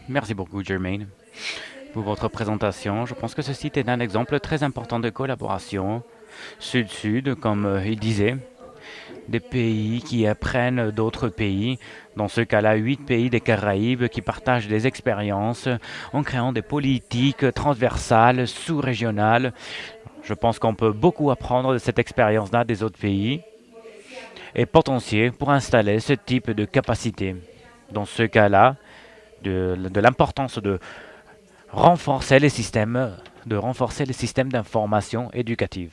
Merci beaucoup, Jermaine, pour votre présentation. Je pense que ce site est un exemple très important de collaboration sud-sud, comme il disait, des pays qui apprennent d'autres pays. Dans ce cas-là, 8 pays des Caraïbes qui partagent des expériences en créant des politiques transversales, sous-régionales. Je pense qu'on peut beaucoup apprendre de cette expérience-là des autres pays et potentiel pour installer ce type de capacité. Dans ce cas-là, de l'importance de renforcer les systèmes d'information éducative.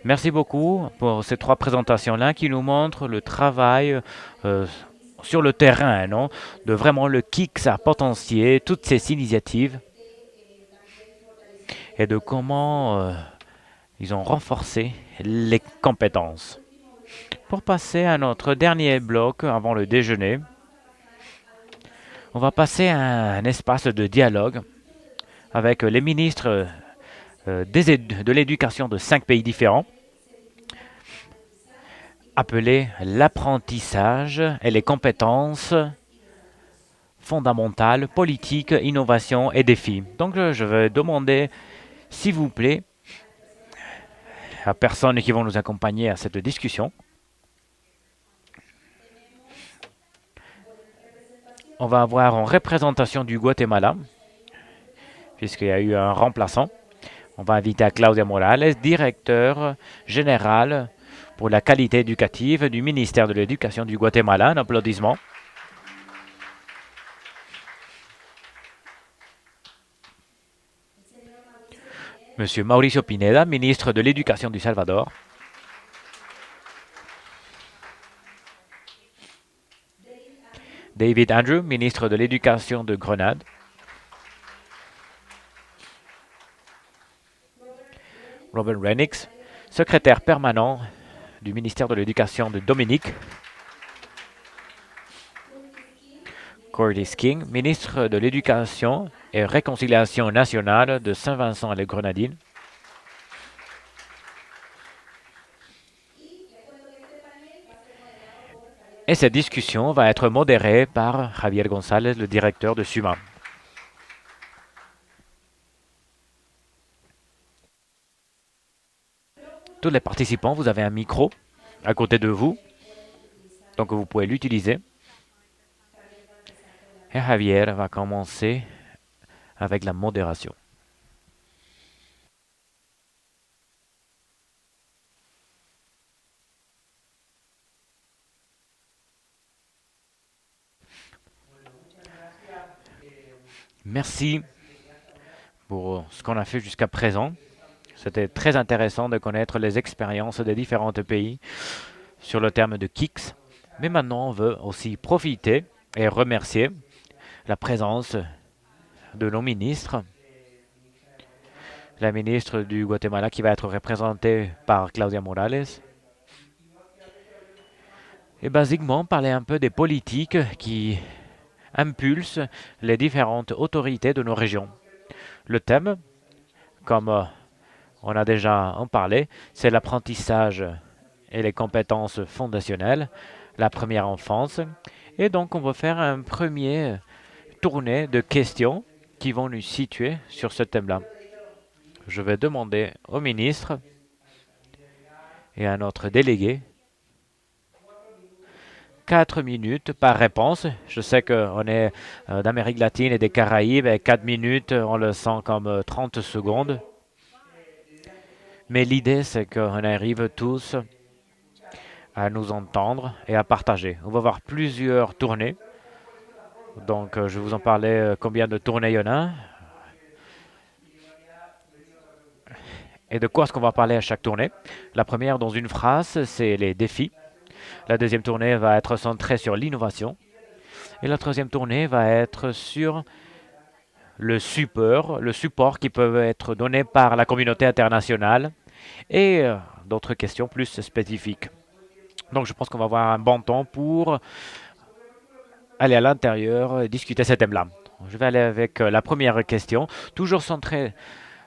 Merci beaucoup pour ces 3 présentations-là qui nous montrent le travail euh, sur le terrain, non? De vraiment le KICS à potentiel, toutes ces initiatives et de comment ils ont renforcé les compétences. Pour passer à notre dernier bloc avant le déjeuner, on va passer à un espace de dialogue avec les ministres de l'éducation de 5 pays différents, appelé l'apprentissage et les compétences fondamentales, politiques, innovation et défis. Donc je vais demander, s'il vous plaît, à personnes qui vont nous accompagner à cette discussion. On va avoir en représentation du Guatemala, puisqu'il y a eu un remplaçant. On va inviter à Claudia Morales, directeur général pour la qualité éducative du ministère de l'Éducation du Guatemala. Un applaudissement. Monsieur Mauricio Pineda, ministre de l'Éducation du Salvador. David Andrew, ministre de l'Éducation de Grenade. Robin Renix, secrétaire permanent du ministère de l'Éducation de Dominique. Curtis King, ministre de l'Éducation et Réconciliation nationale de Saint-Vincent et les Grenadines. Et cette discussion va être modérée par Javier González, le directeur de SUMA. Tous les participants, vous avez un micro à côté de vous, donc vous pouvez l'utiliser. Et Javier va commencer avec la modération. Merci pour ce qu'on a fait jusqu'à présent. C'était très intéressant de connaître les expériences des différents pays sur le terme de KICS. Mais maintenant, on veut aussi profiter et remercier la présence de nos ministres. La ministre du Guatemala qui va être représentée par Claudia Morales. Et basiquement, parler un peu des politiques qui impulsent les différentes autorités de nos régions. Le thème, comme on a déjà en parlé, c'est l'apprentissage et les compétences fondationnelles, la première enfance. Et donc, on va faire un premier tournée de questions qui vont nous situer sur ce thème-là. Je vais demander au ministre et à notre délégué 4 minutes par réponse. Je sais qu'on est d'Amérique latine et des Caraïbes et 4 minutes, on le sent comme 30 secondes. Mais l'idée, c'est qu'on arrive tous à nous entendre et à partager. On va voir plusieurs tournées. Donc, je vais vous en parler combien de tournées il y en a et de quoi est-ce qu'on va parler à chaque tournée. La première, dans une phrase, c'est les défis. La deuxième tournée va être centrée sur l'innovation. Et la troisième tournée va être sur le support qui peut être donné par la communauté internationale et d'autres questions plus spécifiques. Donc je pense qu'on va avoir un bon temps pour aller à l'intérieur et discuter ces thèmes-là. Je vais aller avec la première question, toujours centrée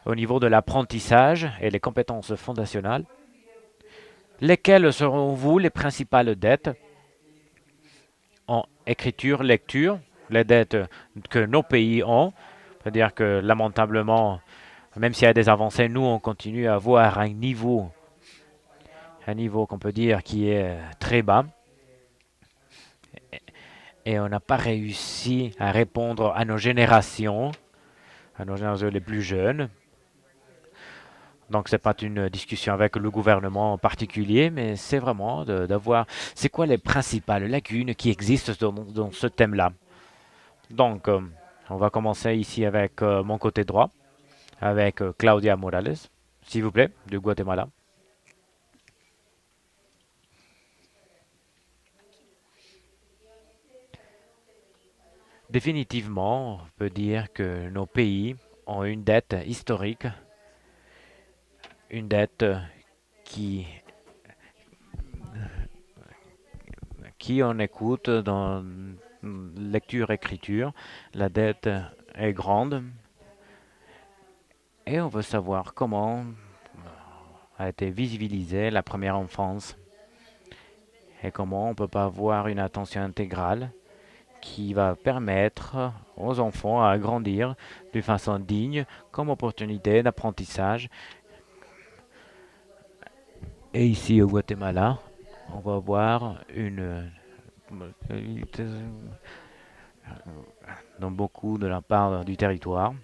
au niveau de l'apprentissage et les compétences fondationales. Lesquelles seront vous les principales dettes en écriture, lecture les dettes que nos pays ont. C'est-à-dire que lamentablement, même s'il y a des avancées, nous, on continue à avoir un niveau qu'on peut dire qui est très bas. Et on n'a pas réussi à répondre à nos générations les plus jeunes. Donc, ce n'est pas une discussion avec le gouvernement en particulier, mais c'est vraiment d'avoir c'est quoi les principales lacunes qui existent dans ce thème-là. Donc, on va commencer ici avec mon côté droit, avec Claudia Morales, s'il vous plaît, du Guatemala. Définitivement, on peut dire que nos pays ont une dette historique, une dette qui, qui on écoute dans lecture-écriture. La dette est grande et on veut savoir comment a été visibilisée la première enfance et comment on ne peut pas avoir une attention intégrale qui va permettre aux enfants à grandir de façon digne comme opportunité d'apprentissage. Et ici au Guatemala, on va voir dans beaucoup de la part du territoire,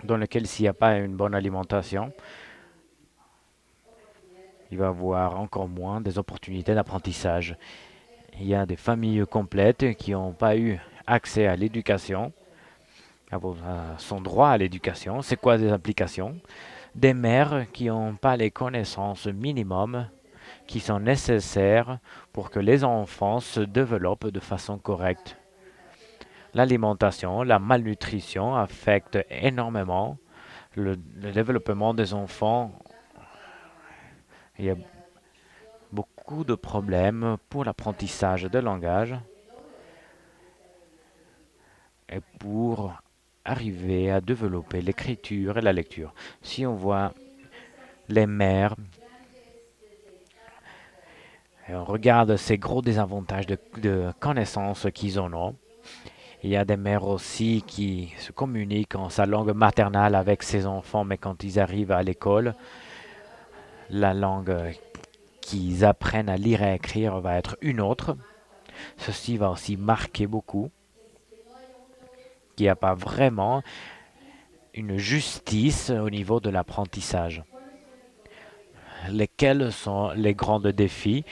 dans lequel s'il n'y a pas une bonne alimentation, il va y avoir encore moins des opportunités d'apprentissage. Il y a des familles complètes qui n'ont pas eu accès à l'éducation, à son droit à l'éducation. C'est quoi des applications? Des mères qui n'ont pas les connaissances minimum qui sont nécessaires pour que les enfants se développent de façon correcte. L'alimentation, la malnutrition affectent énormément le développement des enfants. Il y a beaucoup de problèmes pour l'apprentissage de langage et pour arriver à développer l'écriture et la lecture. Si on voit les mères et on regarde ces gros désavantages de connaissances qu'ils en ont, il y a des mères aussi qui se communiquent en sa langue maternelle avec ses enfants, mais quand ils arrivent à l'école, la langue qu'ils apprennent à lire et à écrire va être une autre. Ceci va aussi marquer beaucoup qu'il n'y a pas vraiment une justice au niveau de l'apprentissage. Lesquels sont les grands défis?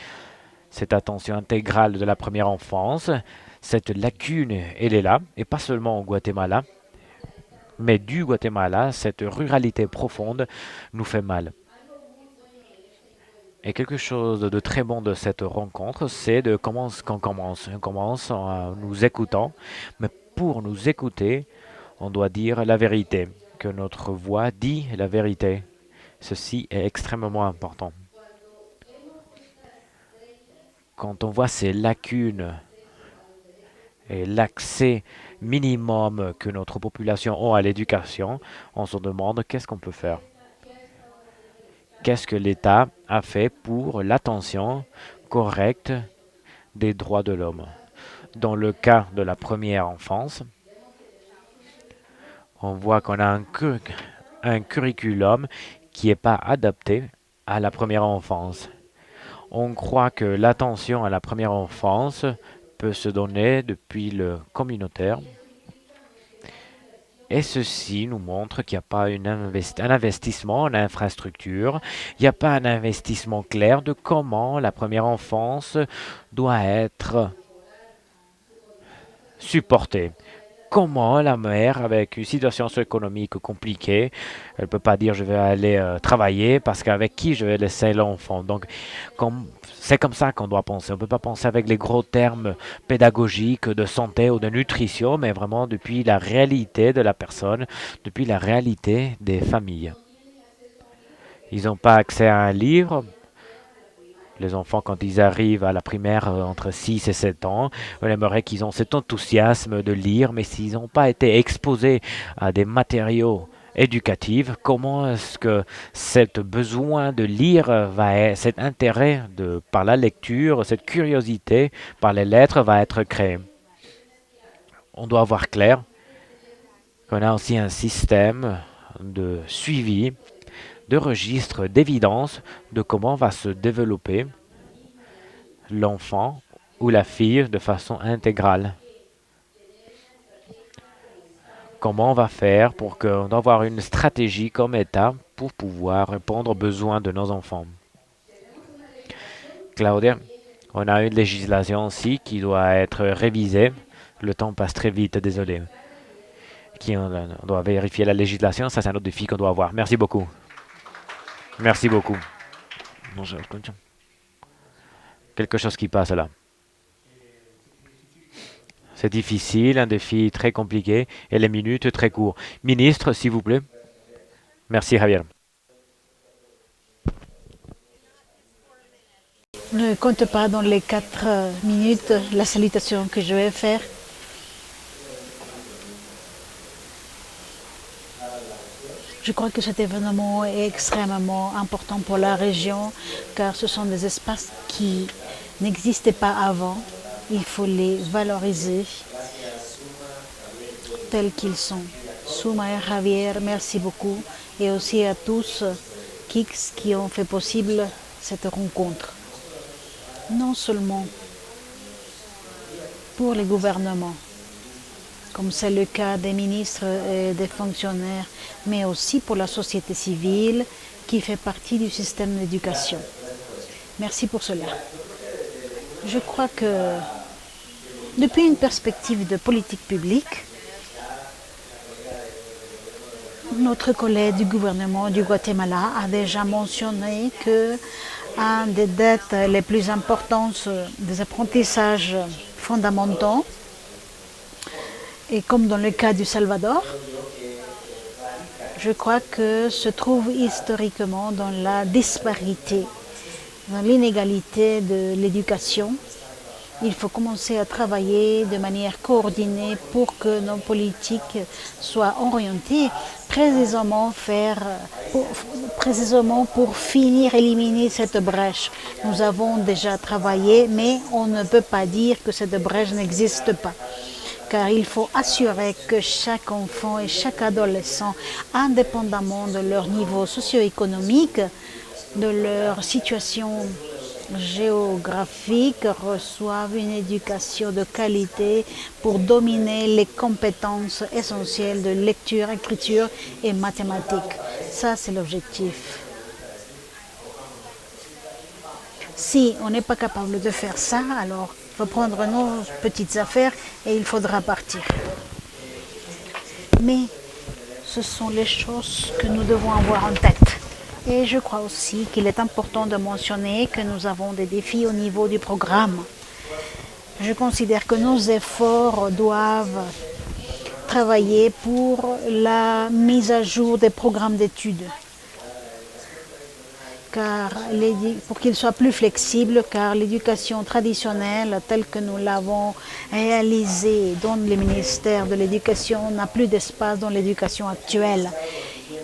Cette attention intégrale de la première enfance, cette lacune, elle est là, et pas seulement au Guatemala, mais du Guatemala, cette ruralité profonde nous fait mal. Et quelque chose de très bon de cette rencontre, c'est de qu'on commence. On commence en nous écoutant, mais pour nous écouter, on doit dire la vérité, que notre voix dit la vérité. Ceci est extrêmement important. Quand on voit ces lacunes et l'accès minimum que notre population a à l'éducation, on se demande qu'est-ce qu'on peut faire. Qu'est-ce que l'État a fait pour l'attention correcte des droits de l'homme? Dans le cas de la première enfance, on voit qu'on a un curriculum qui n'est pas adapté à la première enfance. On croit que l'attention à la première enfance peut se donner depuis le communautaire. Et ceci nous montre qu'il n'y a pas un investissement en infrastructure, il n'y a pas un investissement clair de comment la première enfance doit être supportée. Comment la mère, avec une situation socio-économique compliquée, elle ne peut pas dire je vais aller travailler parce qu'avec qui je vais laisser l'enfant. Donc, c'est comme ça qu'on doit penser. On ne peut pas penser avec les gros termes pédagogiques de santé ou de nutrition, mais vraiment depuis la réalité de la personne, depuis la réalité des familles. Ils n'ont pas accès à un livre. Les enfants, quand ils arrivent à la primaire entre 6 et 7 ans, on aimerait qu'ils ont cet enthousiasme de lire, mais s'ils n'ont pas été exposés à des matériaux éducatifs, comment est-ce que cet besoin de lire cet intérêt par la lecture, cette curiosité par les lettres va être créé? on doit avoir clair qu'on a aussi un système de suivi, de registre, d'évidence de comment va se développer l'enfant ou la fille de façon intégrale. Comment on va faire pour qu'on doit avoir une stratégie comme État pour pouvoir répondre aux besoins de nos enfants. Claudia, on a une législation aussi qui doit être révisée. Le temps passe très vite, désolé. On doit vérifier la législation, ça c'est un autre défi qu'on doit avoir. Merci beaucoup. Merci beaucoup. Quelque chose qui passe là. C'est difficile, un défi très compliqué et les minutes très courtes. Ministre, s'il vous plaît. Merci, Javier. Ne compte pas dans les 4 minutes la salutation que je vais faire. Je crois que cet événement est extrêmement important pour la région car ce sont des espaces qui n'existaient pas avant. Il faut les valoriser tels qu'ils sont. Souma et Javier, merci beaucoup et aussi à tous qui ont fait possible cette rencontre. Non seulement pour les gouvernements, comme c'est le cas des ministres et des fonctionnaires, mais aussi pour la société civile qui fait partie du système d'éducation. Merci pour cela. Je crois que depuis une perspective de politique publique, notre collègue du gouvernement du Guatemala a déjà mentionné que un des dettes les plus importantes des apprentissages fondamentaux, et comme dans le cas du Salvador, je crois que se trouve historiquement dans la disparité, dans l'inégalité de l'éducation. Il faut commencer à travailler de manière coordonnée pour que nos politiques soient orientées précisément pour finir, éliminer cette brèche. Nous avons déjà travaillé, mais on ne peut pas dire que cette brèche n'existe pas. Car il faut assurer que chaque enfant et chaque adolescent, indépendamment de leur niveau socio-économique, de leur situation géographique, reçoivent une éducation de qualité pour dominer les compétences essentielles de lecture, écriture et mathématiques. Ça, c'est l'objectif. Si on n'est pas capable de faire ça, alors il faut prendre nos petites affaires et il faudra partir. Mais ce sont les choses que nous devons avoir en tête. Et je crois aussi qu'il est important de mentionner que nous avons des défis au niveau du programme. Je considère que nos efforts doivent travailler pour la mise à jour des programmes d'études, pour qu'ils soient plus flexibles, car l'éducation traditionnelle telle que nous l'avons réalisée dans le ministère de l'Éducation n'a plus d'espace dans l'éducation actuelle.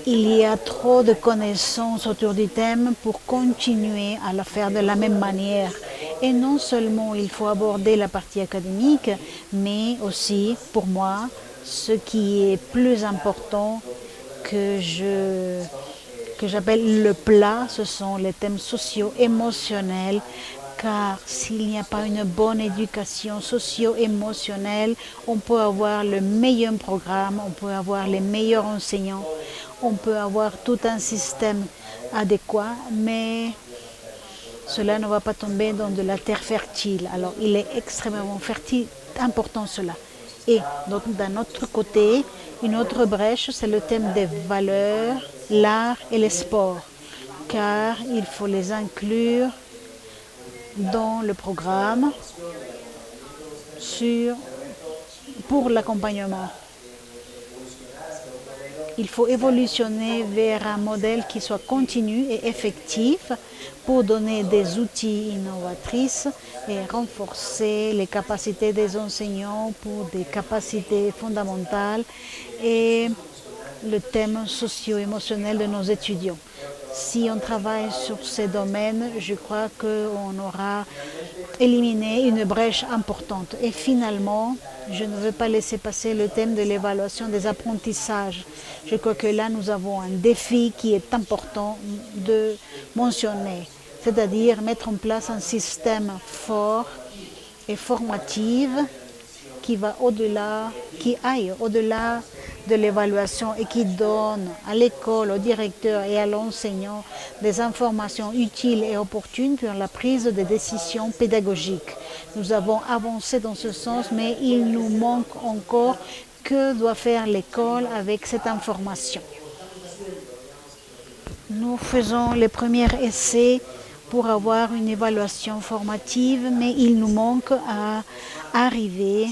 Il y a trop de connaissances autour du thème pour continuer à le faire de la même manière. Et non seulement il faut aborder la partie académique, mais aussi, pour moi, ce qui est plus important que j'appelle le plat, ce sont les thèmes socio-émotionnels, car s'il n'y a pas une bonne éducation socio-émotionnelle, on peut avoir le meilleur programme, on peut avoir les meilleurs enseignants, on peut avoir tout un système adéquat, mais cela ne va pas tomber dans de la terre fertile. Alors il est extrêmement important cela. Et d'un autre côté, une autre brèche, c'est le thème des valeurs, l'art et les sports, car il faut les inclure dans le programme pour l'accompagnement. Il faut évolutionner vers un modèle qui soit continu et effectif pour donner des outils innovatrices et renforcer les capacités des enseignants pour des capacités fondamentales et le thème socio-émotionnel de nos étudiants. Si on travaille sur ces domaines, je crois qu'on aura éliminé une brèche importante. Et finalement, je ne veux pas laisser passer le thème de l'évaluation des apprentissages. Je crois que là, nous avons un défi qui est important de mentionner, c'est-à-dire mettre en place un système fort et formatif qui va au-delà, qui aille au-delà de l'évaluation et qui donne à l'école, au directeur et à l'enseignant des informations utiles et opportunes pour la prise de décisions pédagogiques. Nous avons avancé dans ce sens, mais il nous manque encore que doit faire l'école avec cette information. Nous faisons les premiers essais pour avoir une évaluation formative, mais il nous manque à arriver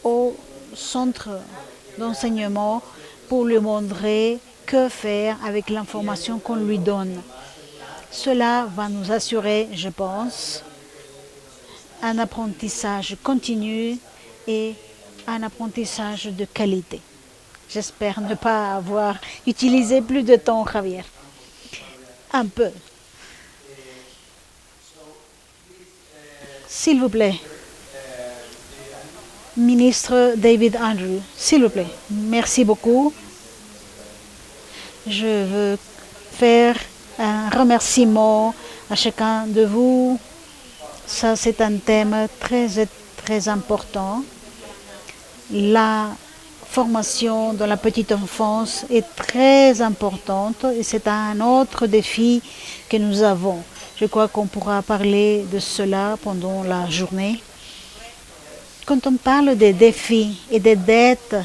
au centre d'enseignement pour lui montrer que faire avec l'information qu'on lui donne. Cela va nous assurer, je pense, un apprentissage continu et un apprentissage de qualité. J'espère ne pas avoir utilisé plus de temps, Javier. Un peu. S'il vous plaît. Ministre David Andrew, s'il vous plaît. Merci beaucoup. Je veux faire un remerciement à chacun de vous. Ça, c'est un thème très important. La formation dans la petite enfance est très importante et c'est un autre défi que nous avons. Je crois qu'on pourra parler de cela pendant la journée. Quand on parle des défis et des dettes,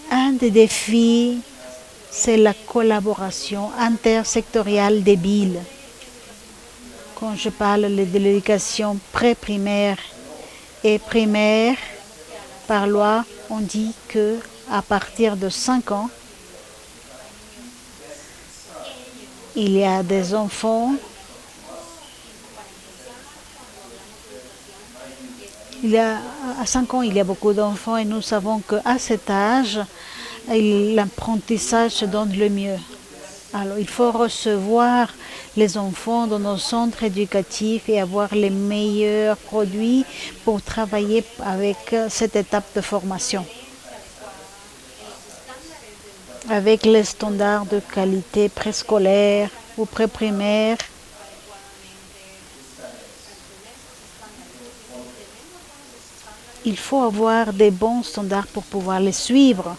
un des défis, c'est la collaboration intersectorielle débile. Quand je parle de l'éducation pré-primaire et primaire, par loi, on dit qu'à partir de 5 ans, il y a des enfants. À 5 ans, il y a beaucoup d'enfants et nous savons qu'à cet âge, l'apprentissage se donne le mieux. Alors, il faut recevoir les enfants dans nos centres éducatifs et avoir les meilleurs produits pour travailler avec cette étape de formation. Avec les standards de qualité préscolaire ou pré-primaire, il faut avoir des bons standards pour pouvoir les suivre.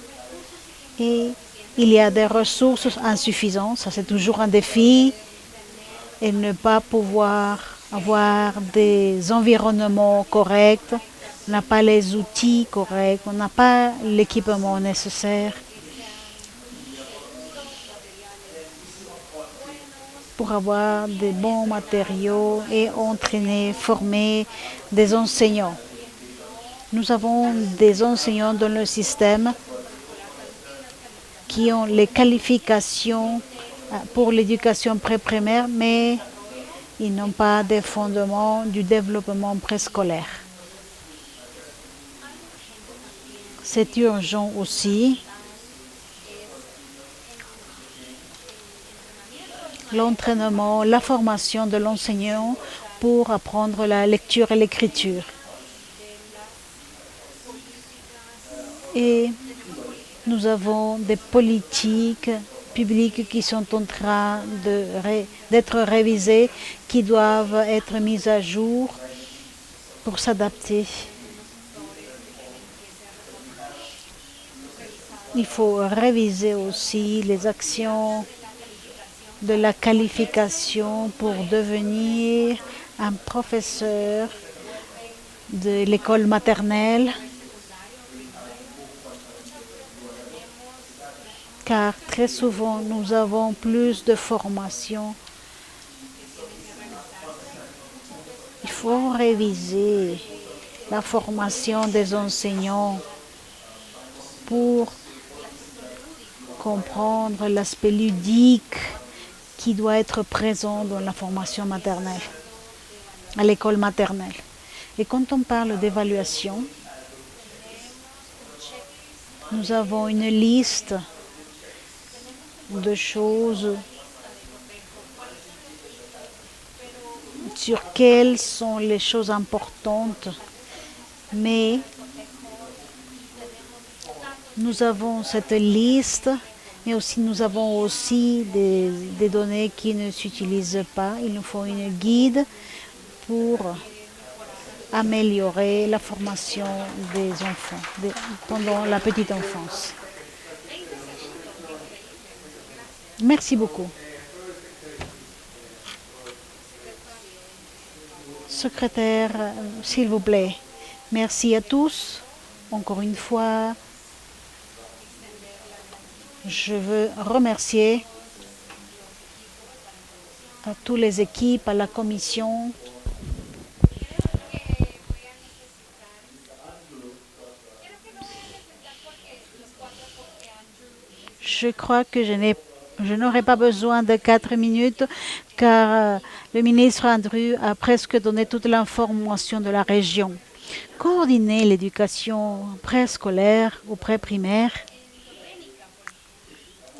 Et il y a des ressources insuffisantes, ça c'est toujours un défi. Et ne pas pouvoir avoir des environnements corrects, on n'a pas les outils corrects, on n'a pas l'équipement nécessaire pour avoir des bons matériaux et entraîner, former des enseignants. Nous avons des enseignants dans le système qui ont les qualifications pour l'éducation pré-primaire, mais ils n'ont pas de fondements du développement préscolaire. C'est urgent aussi. L'entraînement, la formation de l'enseignant pour apprendre la lecture et l'écriture. Et nous avons des politiques publiques qui sont en train d'être révisées, qui doivent être mises à jour pour s'adapter. Il faut réviser aussi les actions de la qualification pour devenir un professeur de l'école maternelle. Car très souvent, nous avons plus de formation. Il faut réviser la formation des enseignants pour comprendre l'aspect ludique qui doit être présent dans la formation maternelle, à l'école maternelle. Et quand on parle d'évaluation, nous avons une liste de choses sur quelles sont les choses importantes, mais nous avons cette liste, mais aussi nous avons aussi des données qui ne s'utilisent pas. Il nous faut une guide pour améliorer la formation des enfants pendant la petite enfance. Merci beaucoup. Secrétaire, s'il vous plaît. Merci à tous. Encore une fois, je veux remercier à toutes les équipes, à la commission. Je crois que je n'aurai pas besoin de 4 minutes car le ministre Andrew a presque donné toute l'information de la région. Coordonner l'éducation préscolaire ou pré-primaire.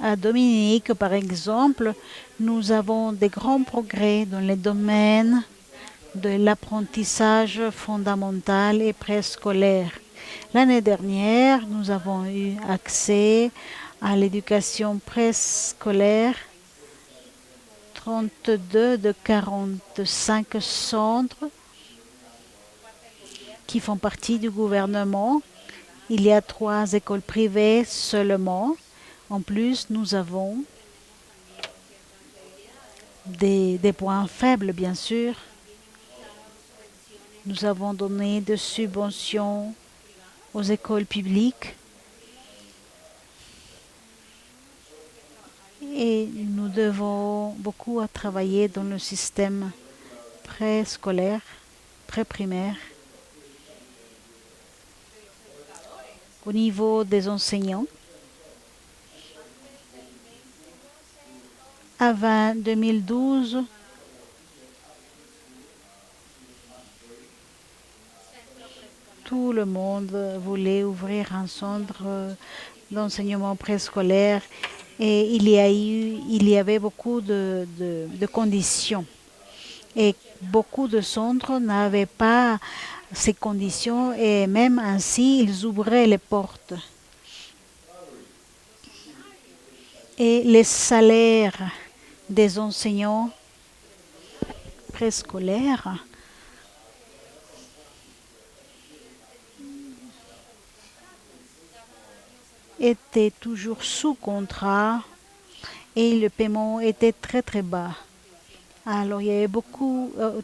À Dominique, par exemple, nous avons des grands progrès dans les domaines de l'apprentissage fondamental et préscolaire. L'année dernière, nous avons eu accès à l'éducation préscolaire, 32 de 45 centres qui font partie du gouvernement. Il y a 3 écoles privées seulement. En plus, nous avons des points faibles, bien sûr. Nous avons donné des subventions aux écoles publiques. Et nous devons beaucoup travailler dans le système préscolaire, pré-primaire. Au niveau des enseignants, avant 2012, tout le monde voulait ouvrir un centre d'enseignement préscolaire et il y avait beaucoup de conditions. Et beaucoup de centres n'avaient pas ces conditions et même ainsi, ils ouvraient les portes. Et les salaires des enseignants préscolaires étaient toujours sous contrat et le paiement était très très bas. Alors il y avait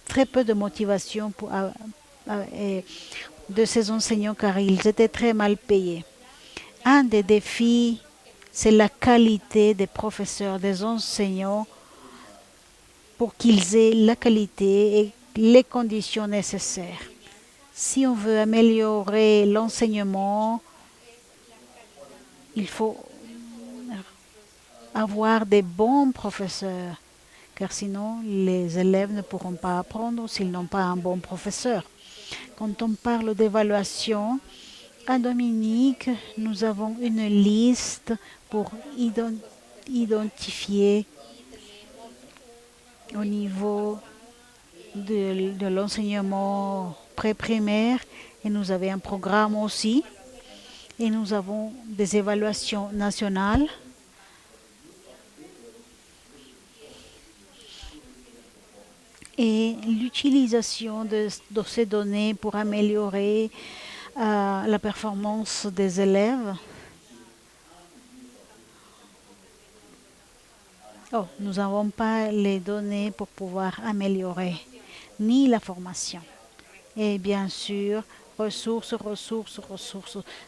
très peu de motivation de ces enseignants car ils étaient très mal payés. Un des défis, c'est la qualité des professeurs, des enseignants, pour qu'ils aient la qualité et les conditions nécessaires. Si on veut améliorer l'enseignement, il faut avoir des bons professeurs, car sinon les élèves ne pourront pas apprendre s'ils n'ont pas un bon professeur. Quand on parle d'évaluation, à Dominique, nous avons une liste pour identifier au niveau de l'enseignement pré-primaire et nous avons un programme aussi et nous avons des évaluations nationales. Et l'utilisation de ces données pour améliorer la performance des élèves. Oh, nous n'avons pas les données pour pouvoir améliorer, ni la formation. Et bien sûr, ressources.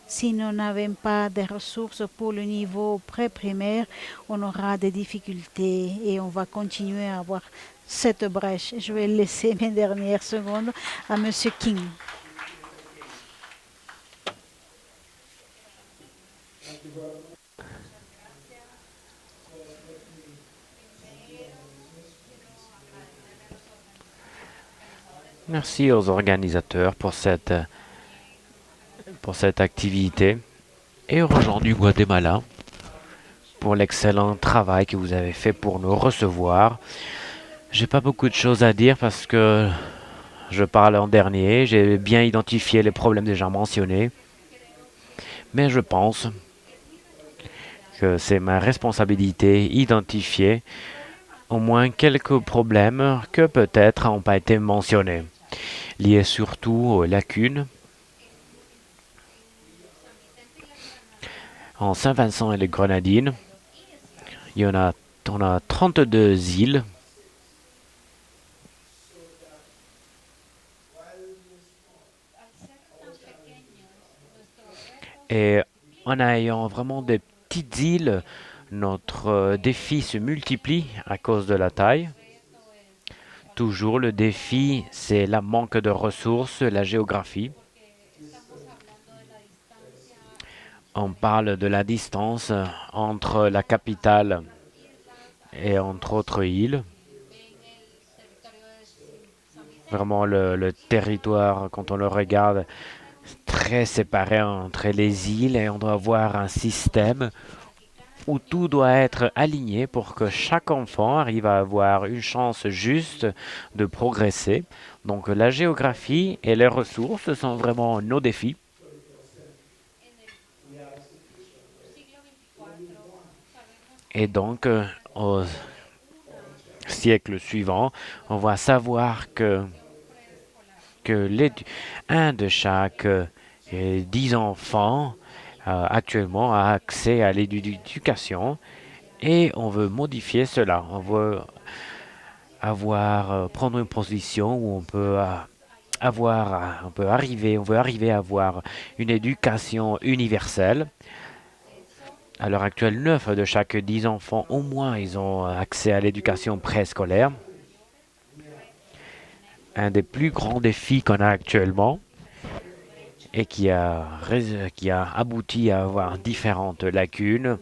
Si nous n'avons pas de ressources pour le niveau pré-primaire, on aura des difficultés et on va continuer à avoir cette brèche. Je vais laisser mes dernières secondes à M. King. Merci aux organisateurs pour cette activité. Et aujourd'hui, Guatemala pour l'excellent travail que vous avez fait pour nous recevoir. J'ai pas beaucoup de choses à dire parce que je parle en dernier. J'ai bien identifié les problèmes déjà mentionnés. Mais je pense que c'est ma responsabilité identifier au moins quelques problèmes que peut-être n'ont pas été mentionnés, liés surtout aux lacunes. En Saint-Vincent et les Grenadines, on a 32 îles et en ayant vraiment des petites îles, notre défi se multiplie à cause de la taille. Toujours le défi, c'est le manque de ressources, la géographie. On parle de la distance entre la capitale et entre autres îles. Vraiment le territoire, quand on le regarde, très séparé entre les îles et on doit avoir un système où tout doit être aligné pour que chaque enfant arrive à avoir une chance juste de progresser. Donc la géographie et les ressources sont vraiment nos défis. Et donc, au siècle suivant, on va savoir que un de chaque 10 enfants actuellement a accès à l'éducation et on veut modifier cela. On veut prendre une position où on peut on veut arriver à avoir une éducation universelle. À l'heure actuelle, 9 de chaque 10 enfants, au moins, ils ont accès à l'éducation préscolaire. Un des plus grands défis qu'on a actuellement et qui a abouti à avoir différentes lacunes.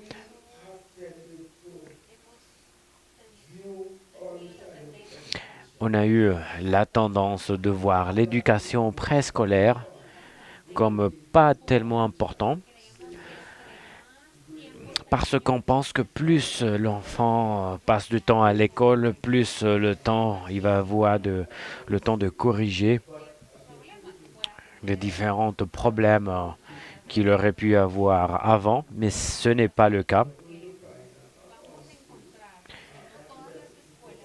On a eu la tendance de voir l'éducation préscolaire comme pas tellement important parce qu'on pense que plus l'enfant passe du temps à l'école, plus le temps il va avoir le temps de corriger les différents problèmes qu'il aurait pu avoir avant, mais ce n'est pas le cas.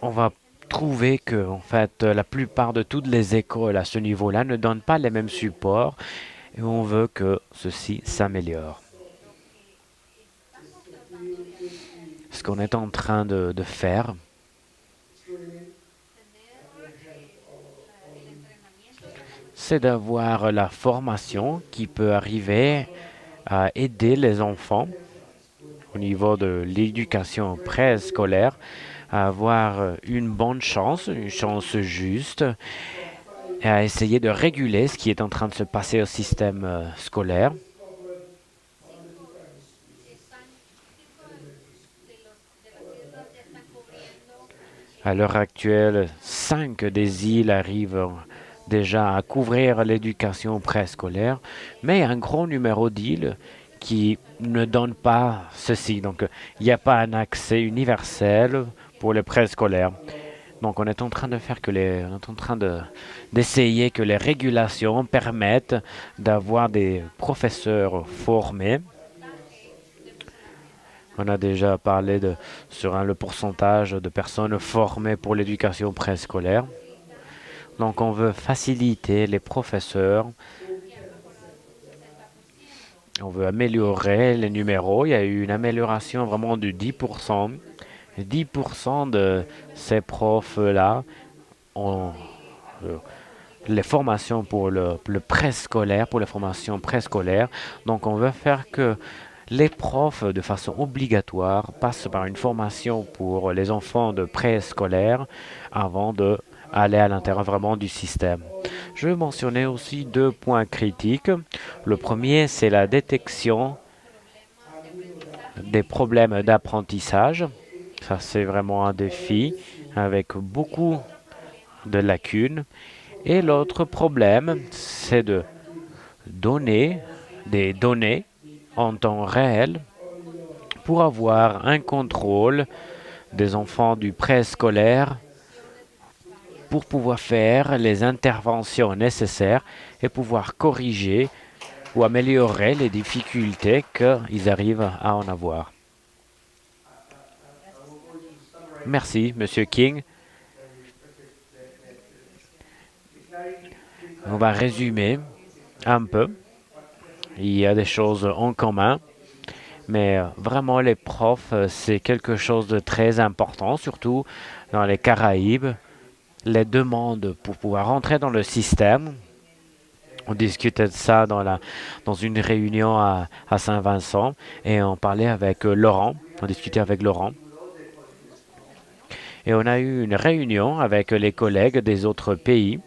On va trouver que, en fait, la plupart de toutes les écoles à ce niveau-là ne donnent pas les mêmes supports et on veut que ceci s'améliore. Ce qu'on est en train de faire, c'est d'avoir la formation qui peut arriver à aider les enfants au niveau de l'éducation préscolaire à avoir une bonne chance, une chance juste, et à essayer de réguler ce qui est en train de se passer au système scolaire. À l'heure actuelle, 5 des îles arrivent déjà à couvrir l'éducation préscolaire, mais un grand numéro d'îles qui ne donnent pas ceci. Donc, il n'y a pas un accès universel pour les préscolaires. Donc, on est en train de faire on est en train d'essayer que les régulations permettent d'avoir des professeurs formés. On a déjà parlé sur le pourcentage de personnes formées pour l'éducation préscolaire. Donc, on veut faciliter les professeurs. On veut améliorer les numéros. Il y a eu une amélioration vraiment de 10%. 10% de ces profs-là ont les formations pour le préscolaire, pour les formations préscolaires. Donc, on veut faire que les profs, de façon obligatoire, passent par une formation pour les enfants de préscolaire avant d'aller à l'intérieur vraiment du système. Je vais mentionner aussi 2 points critiques. Le premier, c'est la détection des problèmes d'apprentissage. Ça, c'est vraiment un défi avec beaucoup de lacunes. Et l'autre problème, c'est de donner des données en temps réel pour avoir un contrôle des enfants du préscolaire pour pouvoir faire les interventions nécessaires et pouvoir corriger ou améliorer les difficultés qu'ils arrivent à en avoir. Merci, Monsieur King. On va résumer un peu. Il y a des choses en commun, mais vraiment les profs, c'est quelque chose de très important, surtout dans les Caraïbes. Les demandes pour pouvoir rentrer dans le système. On discutait de ça dans une réunion à Saint-Vincent et on parlait avec Laurent. On discutait avec Laurent. Et on a eu une réunion avec les collègues des autres pays.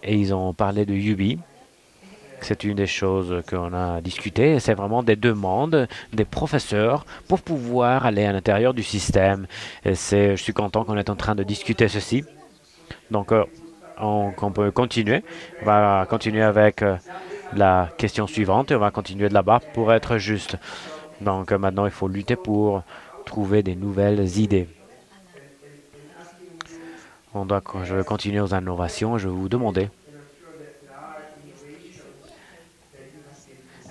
Et ils ont parlé de UBI. C'est une des choses qu'on a discuté. C'est vraiment des demandes des professeurs pour pouvoir aller à l'intérieur du système. Et je suis content qu'on est en train de discuter ceci. Donc, on peut continuer. On va continuer avec la question suivante et on va continuer de là-bas pour être juste. Donc, maintenant, il faut lutter pour trouver des nouvelles idées. Je vais continuer aux innovations. Je vais vous demander.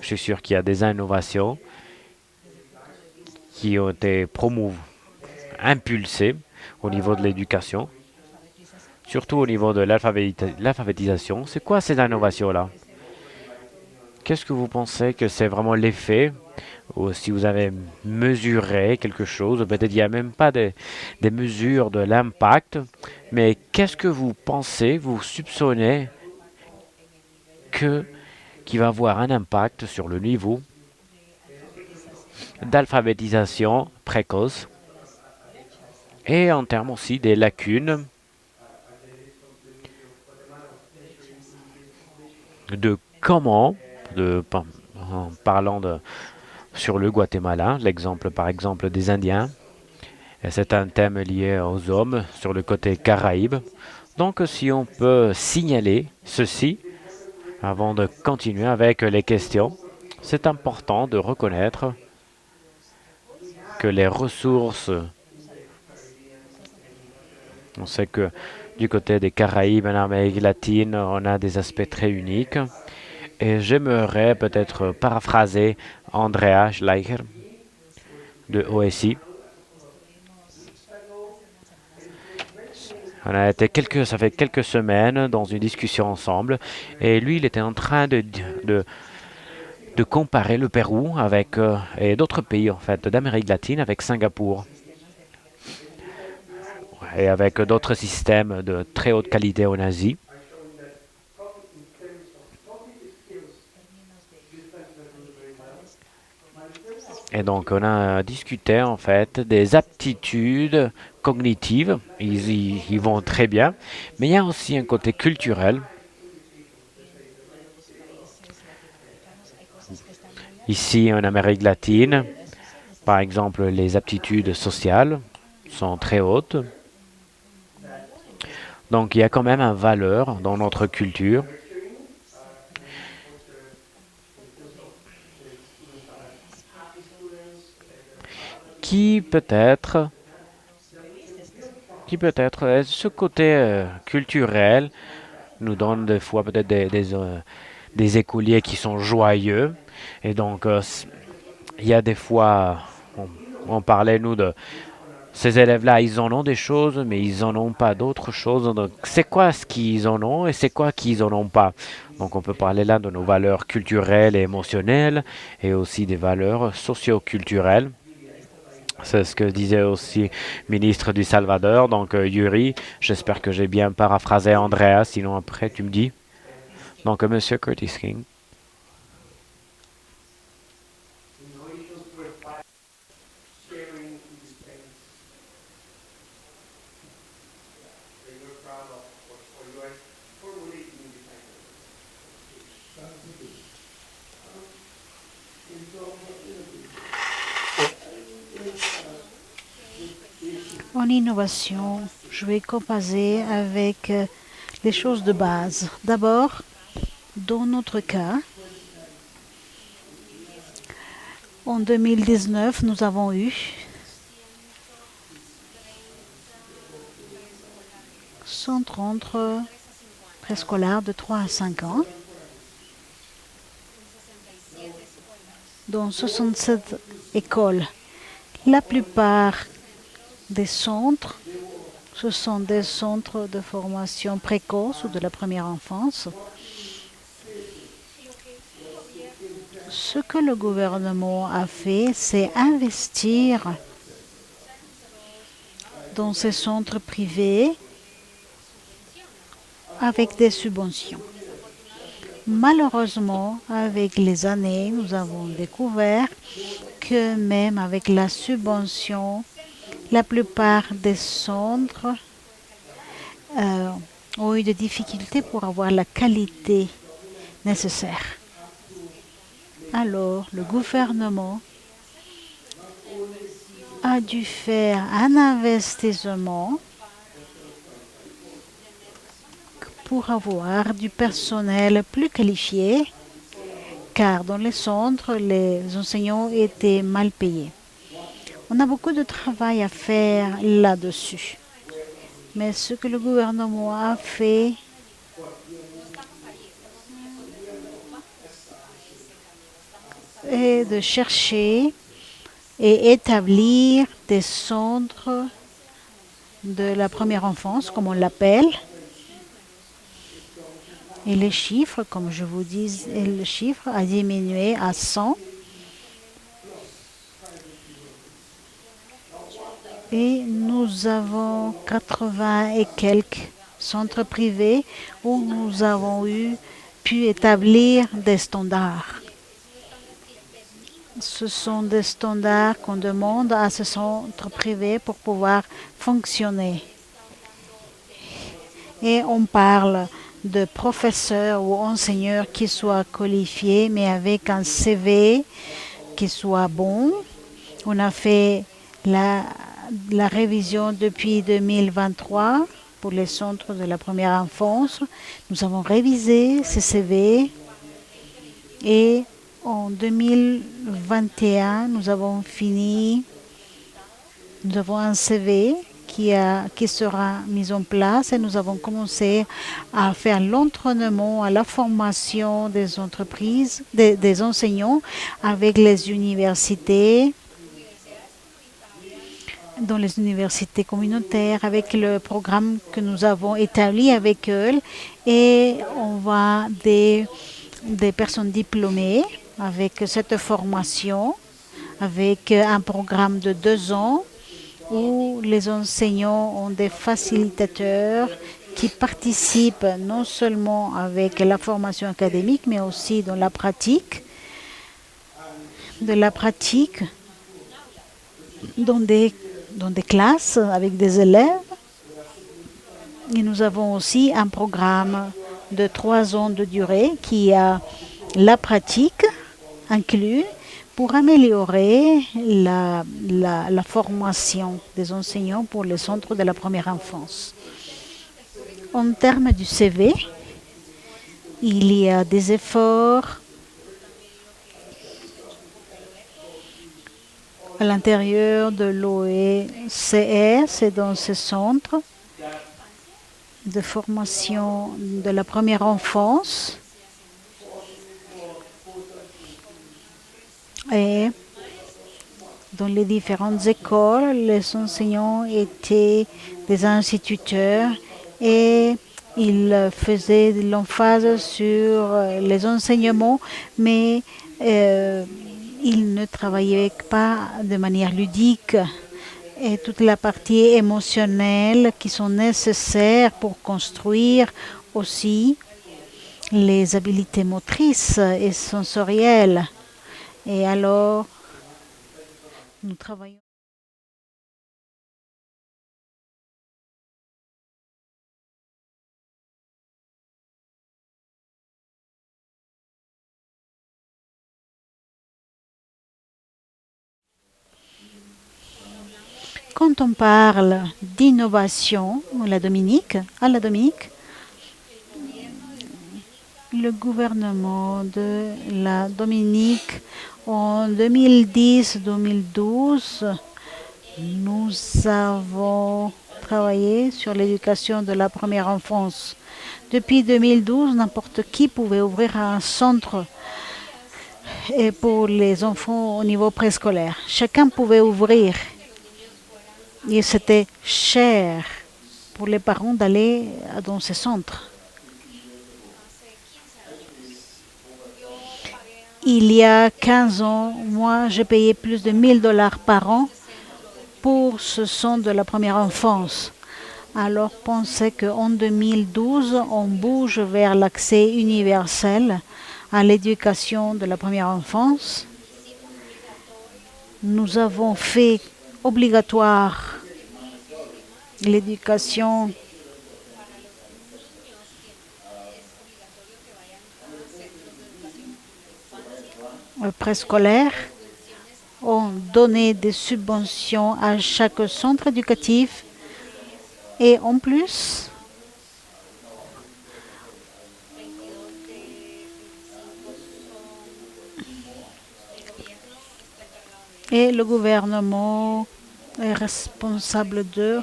Je suis sûr qu'il y a des innovations qui ont été impulsées au niveau de l'éducation, surtout au niveau de l'alphabétisation. C'est quoi ces innovations-là? Qu'est-ce que vous pensez que c'est vraiment l'effet? Ou si vous avez mesuré quelque chose, peut-être il n'y a même pas des mesures de l'impact, mais qu'est-ce que vous pensez, vous soupçonnez qui va avoir un impact sur le niveau d'alphabétisation précoce et en termes aussi des lacunes de comment, en parlant sur le Guatemala, l'exemple par exemple des Indiens, et c'est un thème lié aux hommes sur le côté Caraïbe. Donc si on peut signaler ceci avant de continuer avec les questions, c'est important de reconnaître que les ressources, on sait que du côté des Caraïbes, en Amérique latine, on a des aspects très uniques. Et j'aimerais peut-être paraphraser Andrea Schleicher de OSI. Ça fait quelques semaines dans une discussion ensemble, et lui, il était en train de comparer le Pérou avec et d'autres pays en fait d'Amérique latine avec Singapour et avec d'autres systèmes de très haute qualité en Asie. Et donc, on a discuté en fait des aptitudes cognitives. Ils vont très bien. Mais il y a aussi un côté culturel. Ici, en Amérique latine, par exemple, les aptitudes sociales sont très hautes. Donc, il y a quand même une valeur dans notre culture. Qui peut-être ce côté culturel nous donne des fois peut-être des écoliers qui sont joyeux. Et donc, il y a des fois, on parlait, nous, de ces élèves-là, ils en ont des choses, mais ils en ont pas d'autres choses. Donc, c'est quoi ce qu'ils en ont et c'est quoi qu'ils en ont pas? Donc, on peut parler là de nos valeurs culturelles et émotionnelles et aussi des valeurs socio-culturelles. C'est ce que disait aussi le ministre du Salvador. Donc, Yuri, j'espère que j'ai bien paraphrasé Andrea, sinon après tu me dis. Donc, Monsieur Curtis King. En innovation, je vais comparer avec les choses de base. D'abord, dans notre cas, En 2019, nous avons eu 130 préscolaires de 3 à 5 ans, dans 67 écoles. La plupart des centres, ce sont des centres de formation précoce ou de la première enfance. Ce que le gouvernement a fait, c'est investir dans ces centres privés avec des subventions. Malheureusement, avec les années, nous avons découvert que même avec la subvention, la plupart des centres ont eu des difficultés pour avoir la qualité nécessaire. Alors, le gouvernement a dû faire un investissement pour avoir du personnel plus qualifié, car dans les centres, les enseignants étaient mal payés. On a beaucoup de travail à faire là-dessus. Mais ce que le gouvernement a fait, est de chercher et établir des centres de la première enfance, comme on l'appelle. Et les chiffres, comme je vous dis, le chiffre a diminué à 100. Et nous avons 80 et quelques centres privés où nous avons pu établir des standards. Ce sont des standards qu'on demande à ces centres privés pour pouvoir fonctionner. Et on parle de professeurs ou enseignants qui soient qualifiés, mais avec un CV qui soit bon. On a fait la révision depuis 2023 pour les centres de la première enfance. Nous avons révisé ces CV et en 2021, nous avons fini. Nous avons un CV qui sera mis en place et nous avons commencé à faire l'entraînement à la formation des entreprises, des enseignants avec les universités, dans les universités communautaires, avec le programme que nous avons établi avec eux. Et on va des personnes diplômées avec cette formation, avec un programme de 2 ans où les enseignants ont des facilitateurs qui participent non seulement avec la formation académique, mais aussi dans la pratique, dans des classes avec des élèves. Et nous avons aussi un programme de 3 ans de durée qui a la pratique inclus pour améliorer la formation des enseignants pour les centres de la première enfance. En termes du CV, il y a des efforts à l'intérieur de l'OECS et dans ce centre de formation de la première enfance. Et dans les différentes écoles, les enseignants étaient des instituteurs et ils faisaient l'emphase sur les enseignements, mais ils ne travaillaient pas de manière ludique. Et toute la partie émotionnelle qui sont nécessaires pour construire aussi les habiletés motrices et sensorielles. Et alors, nous travaillons. Quand on parle d'innovation à la Dominique, Le gouvernement de la Dominique, en 2010-2012, nous avons travaillé sur l'éducation de la première enfance. Depuis 2012, n'importe qui pouvait ouvrir un centre et pour les enfants au niveau préscolaire. Chacun pouvait ouvrir. Et c'était cher pour les parents d'aller dans ces centres. Il y a 15 ans, moi, j'ai payé plus de 1 000 $ par an pour ce centre de la première enfance. Alors, pensez qu'en 2012, on bouge vers l'accès universel à l'éducation de la première enfance. Nous avons fait obligatoire l'éducation préscolaire. On donnait des subventions à chaque centre éducatif et en plus, et le gouvernement est responsable de,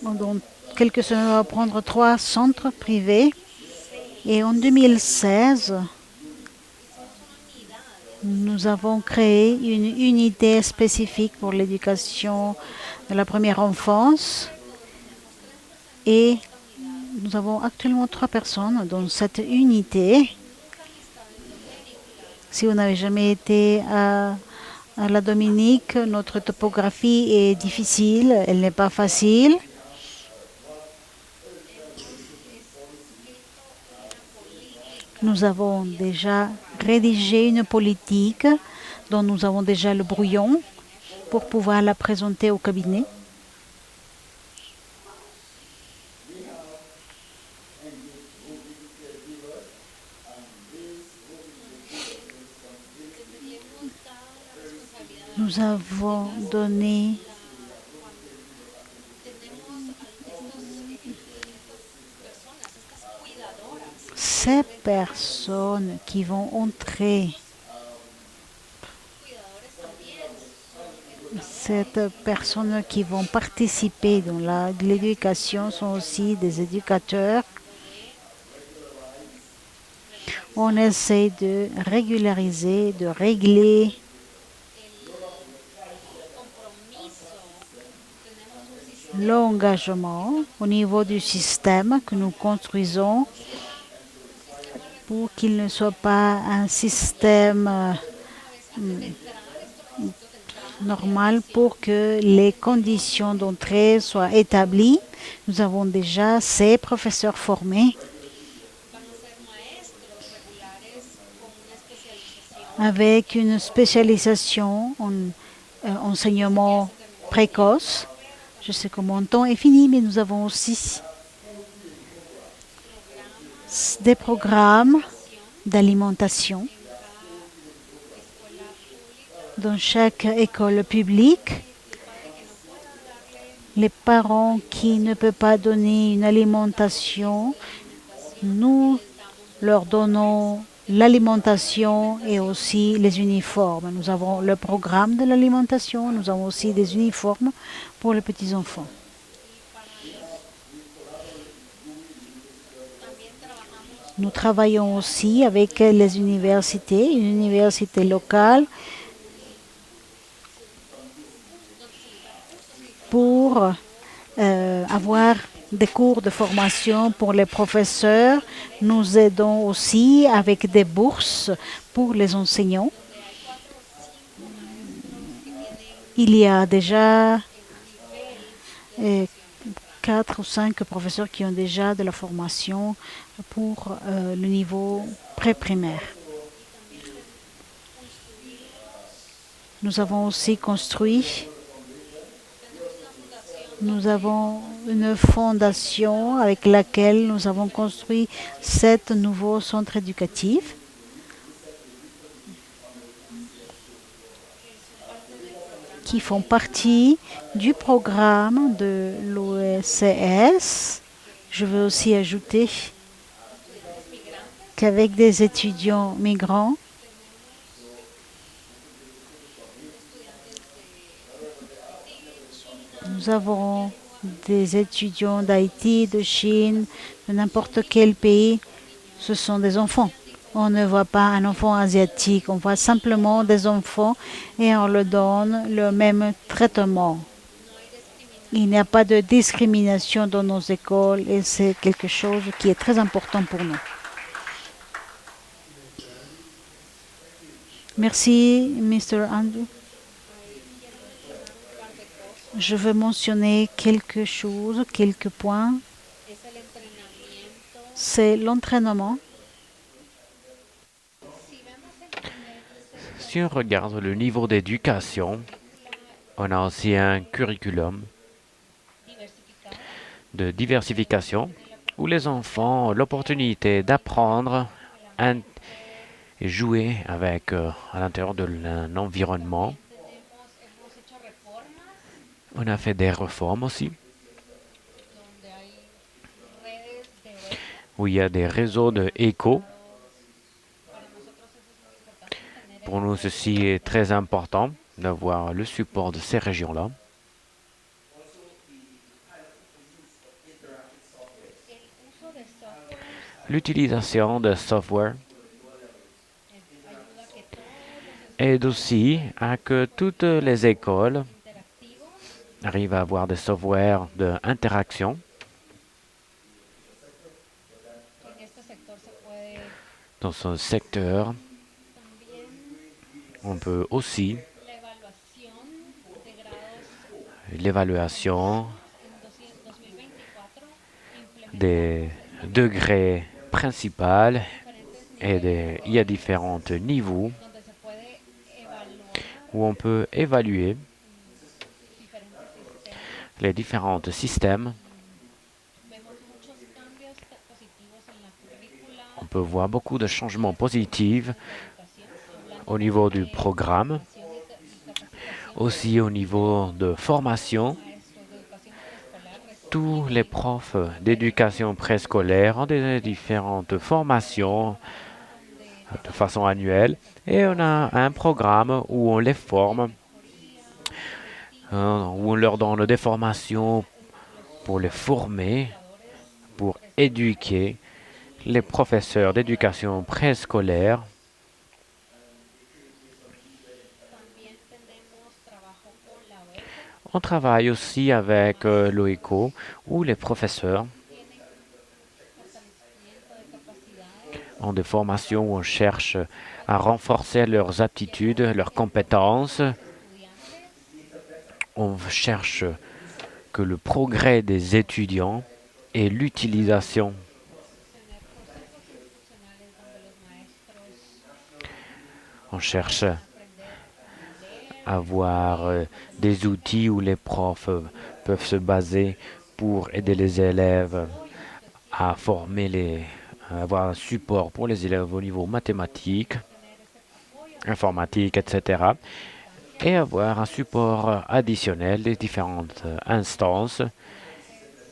dans quelques semaines, on va prendre 3 centres privés. Et en 2016, nous avons créé une unité spécifique pour l'éducation de la première enfance. Et nous avons actuellement 3 personnes dans cette unité. Si vous n'avez jamais été à la Dominique, notre topographie est difficile, elle n'est pas facile. Nous avons déjà rédigé une politique dont nous avons déjà le brouillon pour pouvoir la présenter au cabinet. Nous avons donné ces personnes qui vont entrer, ces personnes qui vont participer dans l'éducation sont aussi des éducateurs. On essaie de régulariser, de régler l'engagement au niveau du système que nous construisons pour qu'il ne soit pas un système normal, pour que les conditions d'entrée soient établies. Nous avons déjà ces professeurs formés avec une spécialisation en enseignement précoce. Je sais que mon temps est fini, mais nous avons aussi des programmes d'alimentation dans chaque école publique. Les parents qui ne peuvent pas donner une alimentation, nous leur donnons l'alimentation et aussi les uniformes. Nous avons le programme de l'alimentation, nous avons aussi des uniformes pour les petits-enfants. Nous travaillons aussi avec les universités, une université locale, pour avoir des cours de formation pour les professeurs. Nous aidons aussi avec des bourses pour les enseignants. Il y a déjà 4 ou 5 professeurs qui ont déjà de la formation pour le niveau pré-primaire. Nous avons aussi construit, nous avons une fondation avec laquelle nous avons construit 7 nouveaux centres éducatifs. Qui font partie du programme de l'OECS. Je veux aussi ajouter qu'avec des étudiants migrants, nous avons des étudiants d'Haïti, de Chine, de n'importe quel pays. Ce sont des enfants. On ne voit pas un enfant asiatique, on voit simplement des enfants et on leur donne le même traitement. Il n'y a pas de discrimination dans nos écoles et c'est quelque chose qui est très important pour nous. Merci, Mr. Andrew. Je veux mentionner quelque chose, quelques points. C'est l'entraînement. Si on regarde le niveau d'éducation, on a aussi un curriculum de diversification où les enfants ont l'opportunité d'apprendre et jouer avec à l'intérieur de l'environnement. On a fait des réformes aussi, où il y a des réseaux de éco. Pour nous, ceci est très important d'avoir le support de ces régions-là. L'utilisation de software aide aussi à que toutes les écoles arrivent à avoir des softwares d'interaction. Dans ce secteur, on peut aussi l'évaluation des degrés principaux et il y a différents niveaux où on peut évaluer les différents systèmes. On peut voir beaucoup de changements positifs au niveau du programme, aussi au niveau de formation. Tous les profs d'éducation préscolaire ont des différentes formations de façon annuelle et on a un programme où on les forme, où on leur donne des formations pour les former, pour éduquer les professeurs d'éducation préscolaire. On travaille aussi avec l'OECO où les professeurs ont des formations où on cherche à renforcer leurs aptitudes, leurs compétences. On cherche que le progrès des étudiants et l'utilisation on cherche à avoir des outils où les profs peuvent se baser pour aider les élèves à avoir un support pour les élèves au niveau mathématique, informatique, etc. Et avoir un support additionnel des différentes instances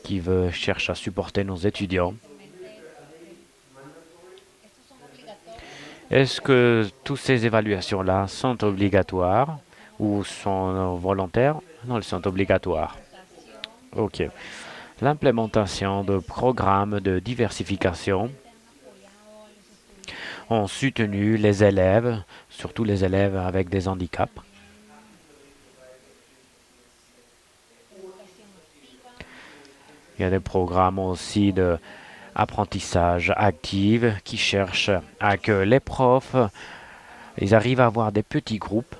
qui cherchent à supporter nos étudiants. Est-ce que toutes ces évaluations-là sont obligatoires ou sont volontaires? Non, elles sont obligatoires. OK. L'implémentation de programmes de diversification ont soutenu les élèves, surtout les élèves avec des handicaps. Il y a des programmes aussi d'apprentissage actif qui cherchent à que les profs ils arrivent à avoir des petits groupes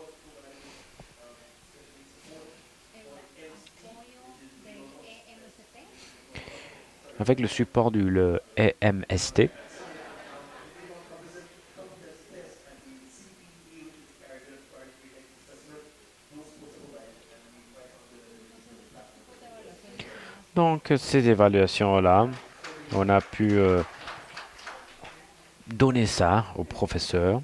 avec le support du EMST. Donc, ces évaluations-là, on a pu donner ça aux professeurs.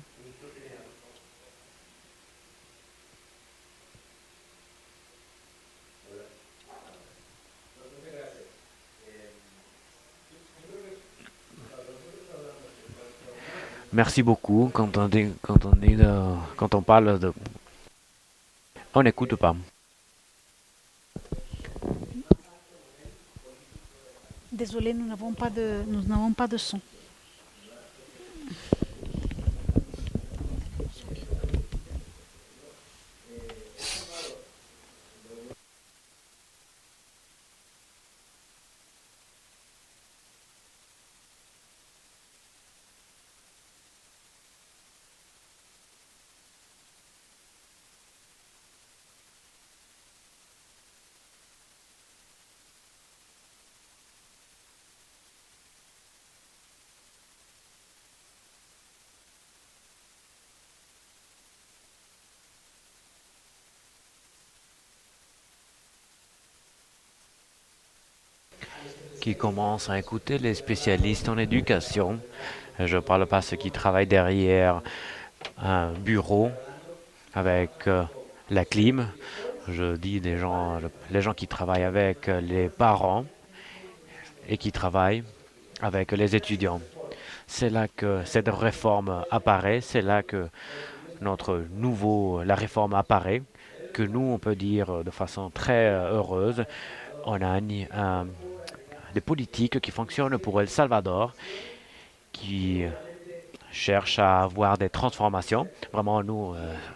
Merci beaucoup. Quand on parle de, on n'écoute pas. Désolé, nous n'avons pas de son. Qui commence à écouter les spécialistes en éducation. Je ne parle pas de ceux qui travaillent derrière un bureau avec la clim. Je dis les gens qui travaillent avec les parents et qui travaillent avec les étudiants. C'est là que cette réforme apparaît, c'est là que la réforme apparaît, que nous, on peut dire de façon très heureuse, on a des politiques qui fonctionnent pour El Salvador, qui cherchent à avoir des transformations. Vraiment, nous,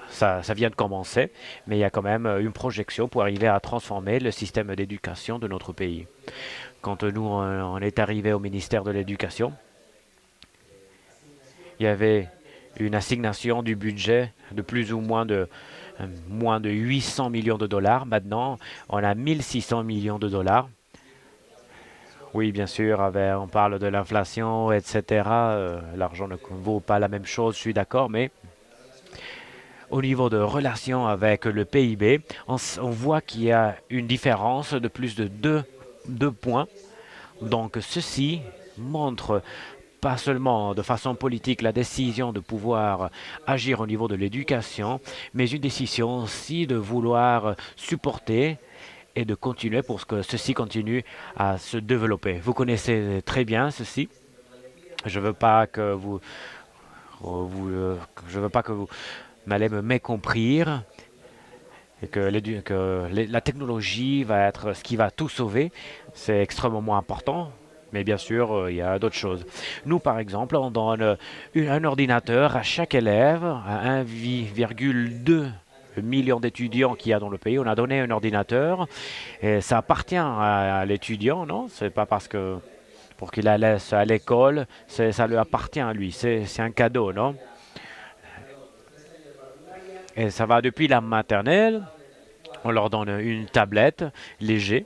ça vient de commencer, mais il y a quand même une projection pour arriver à transformer le système d'éducation de notre pays. Quand nous, on est arrivé au ministère de l'Éducation, il y avait une assignation du budget de plus ou moins de 800 millions de dollars. Maintenant, on a 1600 millions de dollars. Oui, bien sûr, on parle de l'inflation, etc. L'argent ne vaut pas la même chose, je suis d'accord, mais au niveau de relation avec le PIB, on voit qu'il y a une différence de plus de 2 points. Donc ceci montre pas seulement de façon politique la décision de pouvoir agir au niveau de l'éducation, mais une décision aussi de vouloir supporter et de continuer pour que ceci continue à se développer. Vous connaissez très bien ceci. Je veux pas que je veux pas que vous m'allez me mécomprir et que la technologie va être ce qui va tout sauver. C'est extrêmement important. Mais bien sûr, il y a d'autres choses. Nous, par exemple, on donne un ordinateur à chaque élève, à 1,2 million d'étudiants qu'il y a dans le pays. On a donné un ordinateur et ça appartient à l'étudiant, non? C'est pas parce que pour qu'il la laisse à l'école, ça lui appartient à lui. C'est un cadeau, non? Et ça va depuis la maternelle. On leur donne une tablette léger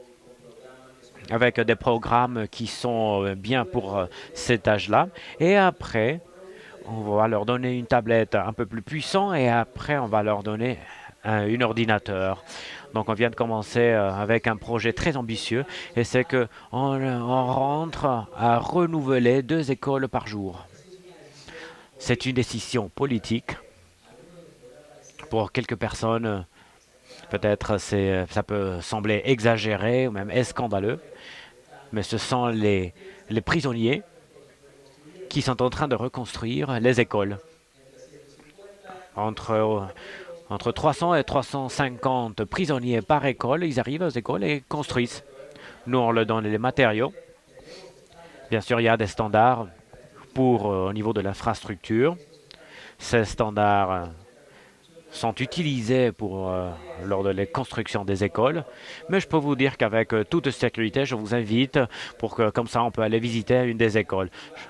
avec des programmes qui sont bien pour cet âge-là. Et après, on va leur donner une tablette un peu plus puissante et après, on va leur donner un ordinateur. Donc, on vient de commencer avec un projet très ambitieux et c'est qu'on rentre à renouveler 2 écoles par jour. C'est une décision politique. Pour quelques personnes, peut-être ça peut sembler exagéré ou même scandaleux, mais ce sont les prisonniers qui sont en train de reconstruire les écoles. Entre, entre 300 et 350 prisonniers par école, ils arrivent aux écoles et construisent. Nous, on leur donne les matériaux. Bien sûr, il y a des standards au niveau de l'infrastructure. Ces standards sont utilisés lors de la construction des écoles. Mais je peux vous dire qu'avec toute sécurité, je vous invite pour que comme ça on peut aller visiter une des écoles.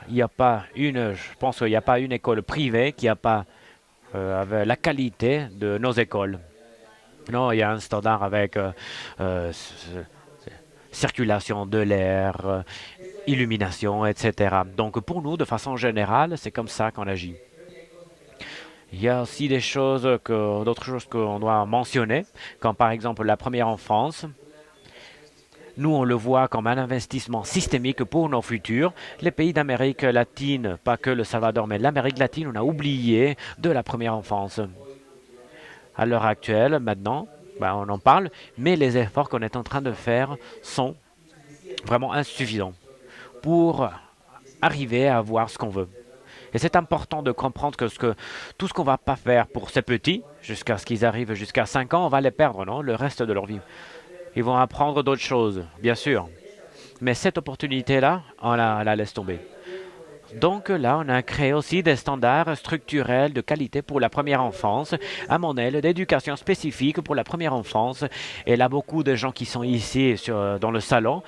Je pense qu'il n'y a pas une école privée qui n'a pas avec la qualité de nos écoles. Non, il y a un standard avec circulation de l'air, illumination, etc. Donc pour nous, de façon générale, c'est comme ça qu'on agit. Il y a aussi d'autres choses qu'on doit mentionner, comme par exemple la première enfance. Nous, on le voit comme un investissement systémique pour nos futurs. Les pays d'Amérique latine, pas que le Salvador, mais l'Amérique latine, on a oublié de la première enfance. À l'heure actuelle, maintenant, on en parle, mais les efforts qu'on est en train de faire sont vraiment insuffisants pour arriver à avoir ce qu'on veut. Et c'est important de comprendre que tout ce qu'on va pas faire pour ces petits, jusqu'à ce qu'ils arrivent jusqu'à 5 ans, on va les perdre, non, le reste de leur vie. Ils vont apprendre d'autres choses, bien sûr. Mais cette opportunité-là, on la laisse tomber. Donc là, on a créé aussi des standards structurels de qualité pour la première enfance, un modèle d'éducation spécifique pour la première enfance. Et là, beaucoup de gens qui sont ici dans le salon,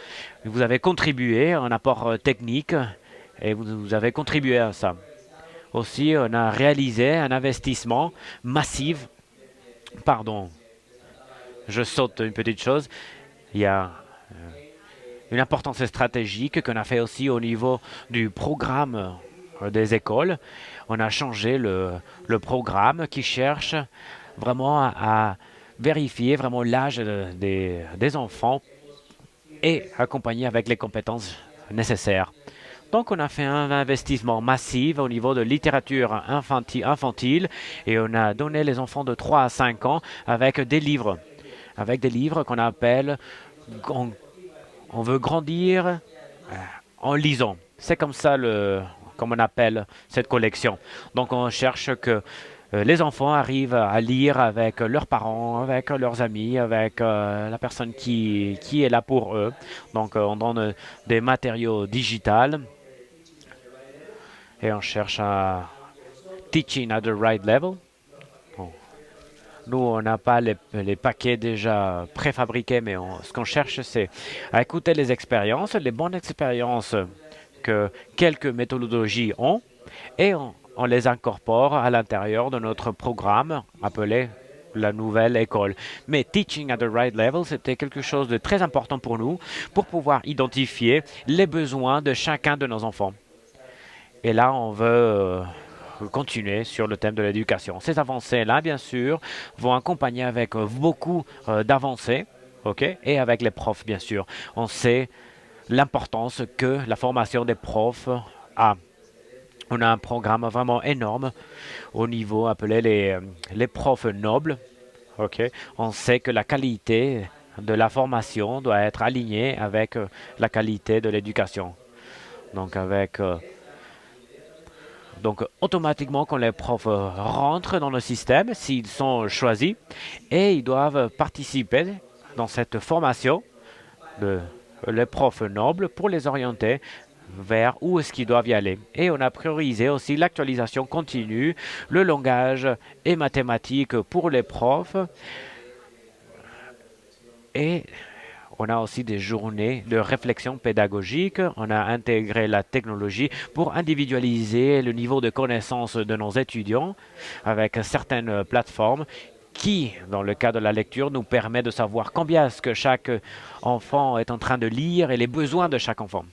vous avez contribué à un apport technique et vous avez contribué à ça. Aussi, on a réalisé un investissement massif. Pardon, je saute une petite chose. Il y a une importance stratégique qu'on a fait aussi au niveau du programme des écoles. On a changé le programme qui cherche vraiment à vérifier vraiment l'âge des enfants et accompagner avec les compétences nécessaires. Donc, on a fait un investissement massif au niveau de littérature infantile et on a donné les enfants de 3 à 5 ans avec des livres qu'on appelle on veut grandir en lisant. C'est comme ça comme on appelle cette collection. Donc on cherche que les enfants arrivent à lire avec leurs parents, avec leurs amis, avec la personne qui est là pour eux. Donc on donne des matériaux digitaux et on cherche à teaching at the right level. Bon. Nous, on n'a pas les paquets déjà préfabriqués, mais ce qu'on cherche, c'est à écouter les expériences, les bonnes expériences que quelques méthodologies ont, et on les incorpore à l'intérieur de notre programme appelé la nouvelle école. Mais teaching at the right level, c'était quelque chose de très important pour nous, pour pouvoir identifier les besoins de chacun de nos enfants. Et là, on veut continuer sur le thème de l'éducation. Ces avancées-là, bien sûr, vont accompagner avec beaucoup d'avancées, ok, et avec les profs, bien sûr. On sait l'importance que la formation des profs a. On a un programme vraiment énorme au niveau appelé les profs nobles. Ok, on sait que la qualité de la formation doit être alignée avec la qualité de l'éducation. Donc, automatiquement, quand les profs rentrent dans le système, s'ils sont choisis, et ils doivent participer dans cette formation de les profs nobles pour les orienter vers où est-ce qu'ils doivent y aller. Et on a priorisé aussi l'actualisation continue, le langage et mathématiques pour les profs. Et on a aussi des journées de réflexion pédagogique. On a intégré la technologie pour individualiser le niveau de connaissance de nos étudiants avec certaines plateformes qui, dans le cas de la lecture, nous permet de savoir combien est-ce que chaque enfant est en train de lire et les besoins de chaque enfant.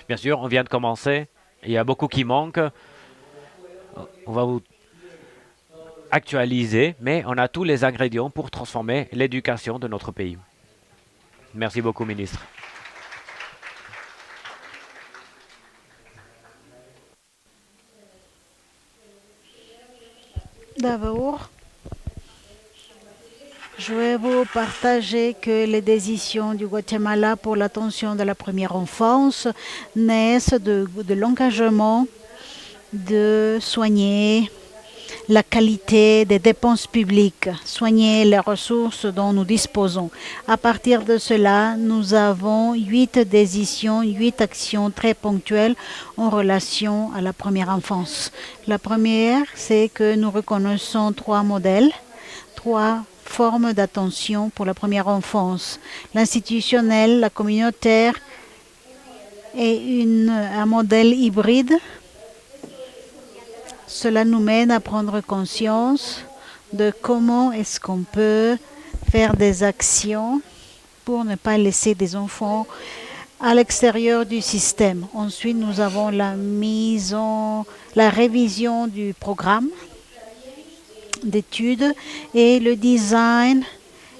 Bien sûr, on vient de commencer. Il y a beaucoup qui manquent. On va vous actualiser, mais on a tous les ingrédients pour transformer l'éducation de notre pays. Merci beaucoup, ministre. D'abord, je vais vous partager que les décisions du Guatemala pour l'attention de la première enfance naissent de l'engagement de soigner la qualité des dépenses publiques, soigner les ressources dont nous disposons. À partir de cela, nous avons 8 décisions, 8 actions très ponctuelles en relation à la première enfance. La première, c'est que nous reconnaissons 3 modèles, 3 formes d'attention pour la première enfance. L'institutionnel, la communautaire et un modèle hybride. Cela nous mène à prendre conscience de comment est-ce qu'on peut faire des actions pour ne pas laisser des enfants à l'extérieur du système. Ensuite, nous avons la révision du programme d'études et le design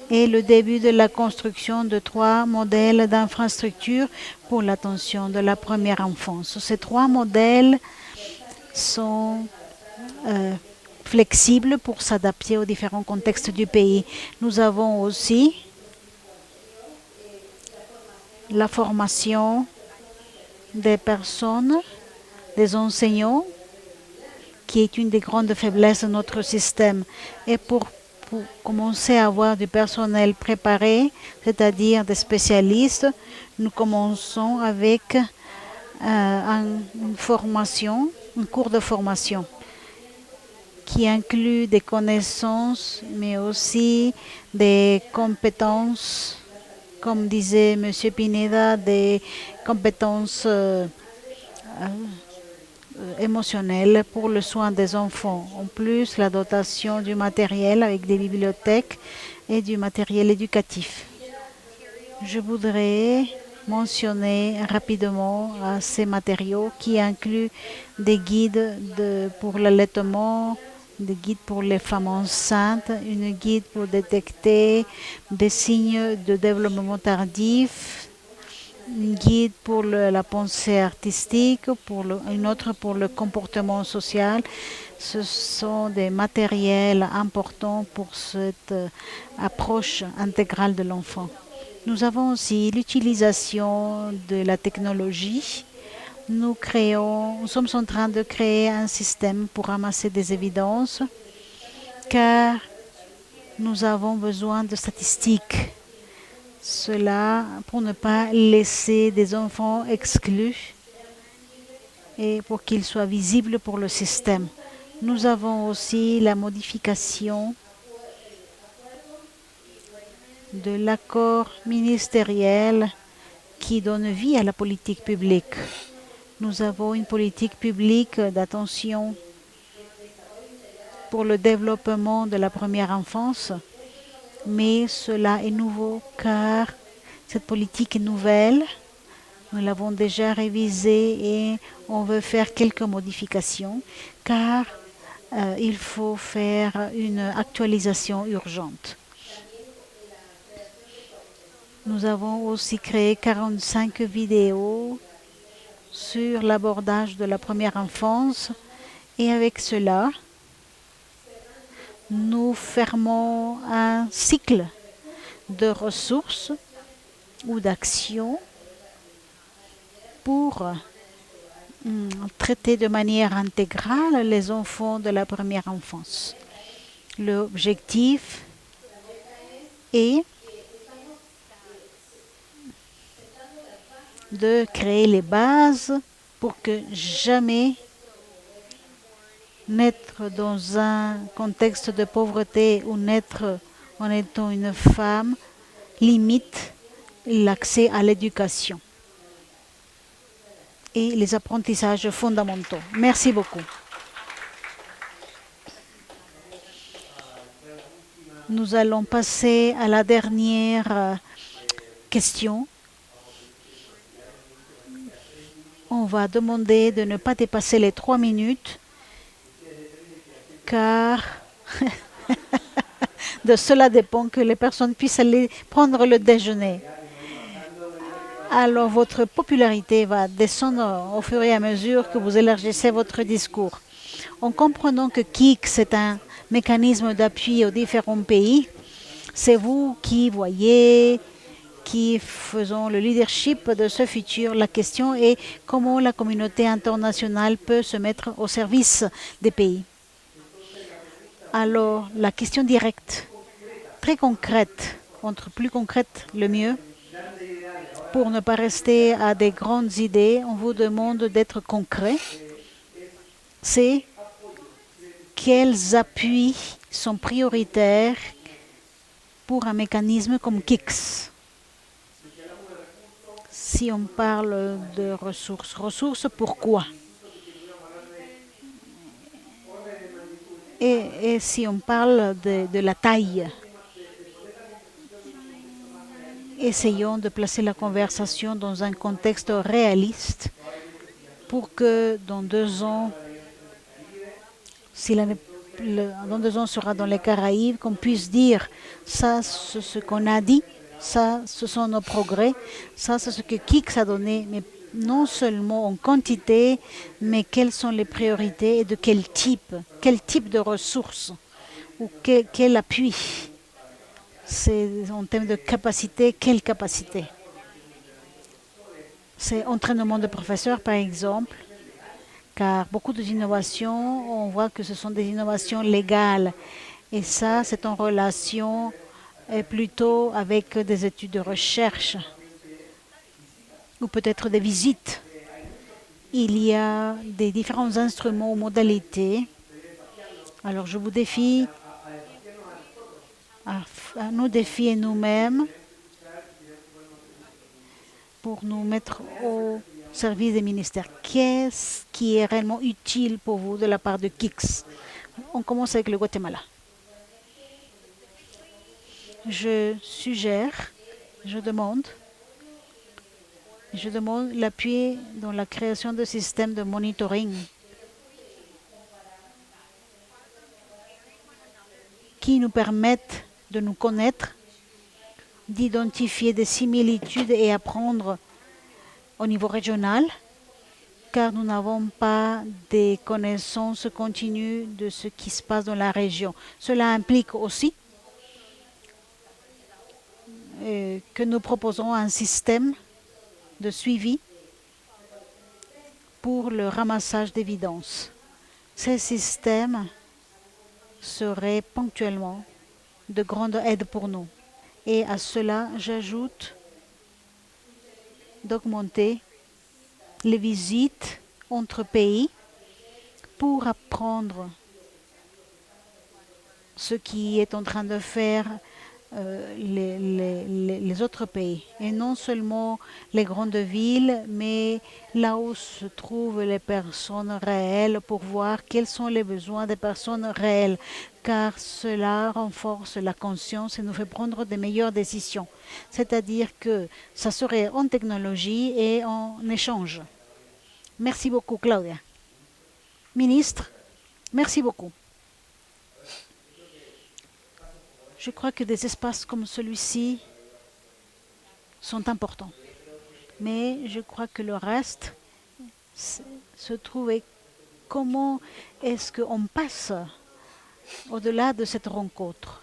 et le début de la construction de 3 modèles d'infrastructure pour l'attention de la première enfance. Ces 3 modèles sont flexibles pour s'adapter aux différents contextes du pays. Nous avons aussi la formation des personnes des enseignants, qui est une des grandes faiblesses de notre système. Et pour commencer à avoir du personnel préparé, c'est-à-dire des spécialistes, nous commençons avec une formation, un cours de formation qui inclut des connaissances, mais aussi des compétences, comme disait M. Pineda, des compétences émotionnelles pour le soin des enfants. En plus, la dotation du matériel avec des bibliothèques et du matériel éducatif. Je voudrais mentionner rapidement ces matériaux qui incluent des guides pour l'allaitement, des guides pour les femmes enceintes, une guide pour détecter des signes de développement tardif, une guide pour la pensée artistique, une autre pour le comportement social. Ce sont des matériels importants pour cette approche intégrale de l'enfant. Nous avons aussi l'utilisation de la technologie. Nous sommes en train de créer un système pour ramasser des évidences, car nous avons besoin de statistiques. Cela pour ne pas laisser des enfants exclus et pour qu'ils soient visibles pour le système. Nous avons aussi la modification de l'accord ministériel qui donne vie à la politique publique. Nous avons une politique publique d'attention pour le développement de la première enfance, mais cela est nouveau car cette politique est nouvelle. Nous l'avons déjà révisée et on veut faire quelques modifications car il faut faire une actualisation urgente. Nous avons aussi créé 45 vidéos sur l'abordage de la première enfance et avec cela, nous fermons un cycle de ressources ou d'actions pour traiter de manière intégrale les enfants de la première enfance. L'objectif est de créer les bases pour que jamais naître dans un contexte de pauvreté ou naître en étant une femme limite l'accès à l'éducation et les apprentissages fondamentaux. Merci beaucoup. Nous allons passer à la dernière question. On va demander de ne pas dépasser les 3 minutes car de cela dépend que les personnes puissent aller prendre le déjeuner. Alors votre popularité va descendre au fur et à mesure que vous élargissez votre discours. En comprenant que KIC est un mécanisme d'appui aux différents pays, c'est vous qui voyez, qui faisons le leadership de ce futur. La question est comment la communauté internationale peut se mettre au service des pays. Alors, la question directe, très concrète, entre plus concrète le mieux, pour ne pas rester à des grandes idées, on vous demande d'être concret. C'est quels appuis sont prioritaires pour un mécanisme comme KICS. Si on parle de ressources, pourquoi? Et si on parle de la taille, essayons de placer la conversation dans un contexte réaliste pour que dans 2 ans, si dans 2 ans sera dans les Caraïbes, qu'on puisse dire ça, c'est ce qu'on a dit, ça, ce sont nos progrès, ça, c'est ce que KICS a donné, mais non seulement en quantité, mais quelles sont les priorités et de quel type de ressources ou quel appui. C'est en termes de capacité, quelle capacité? C'est entraînement de professeurs, par exemple, car beaucoup d'innovations, on voit que ce sont des innovations légales. Et ça, c'est en relation plutôt avec des études de recherche ou peut-être des visites. Il y a des différents instruments ou modalités. Alors je vous défie à nous défier nous-mêmes pour nous mettre au service des ministères. Qu'est-ce qui est réellement utile pour vous de la part de KIX? On commence avec le Guatemala. Je suggère, je demande l'appui dans la création de systèmes de monitoring qui nous permettent de nous connaître, d'identifier des similitudes et apprendre au niveau régional, car nous n'avons pas des connaissances continues de ce qui se passe dans la région. Cela implique aussi que nous proposons un système de suivi pour le ramassage d'évidence. Ces systèmes seraient ponctuellement de grande aide pour nous. Et à cela, j'ajoute d'augmenter les visites entre pays pour apprendre ce qui est en train de faire les autres pays. Et non seulement les grandes villes, mais là où se trouvent les personnes réelles pour voir quels sont les besoins des personnes réelles, car cela renforce la conscience et nous fait prendre de meilleures décisions. C'est-à-dire que ça serait en technologie et en échange. Merci beaucoup, Claudia. Ministre, merci beaucoup. Je crois que des espaces comme celui-ci sont importants. Mais je crois que le reste se trouve comment est-ce qu'on passe au-delà de cette rencontre.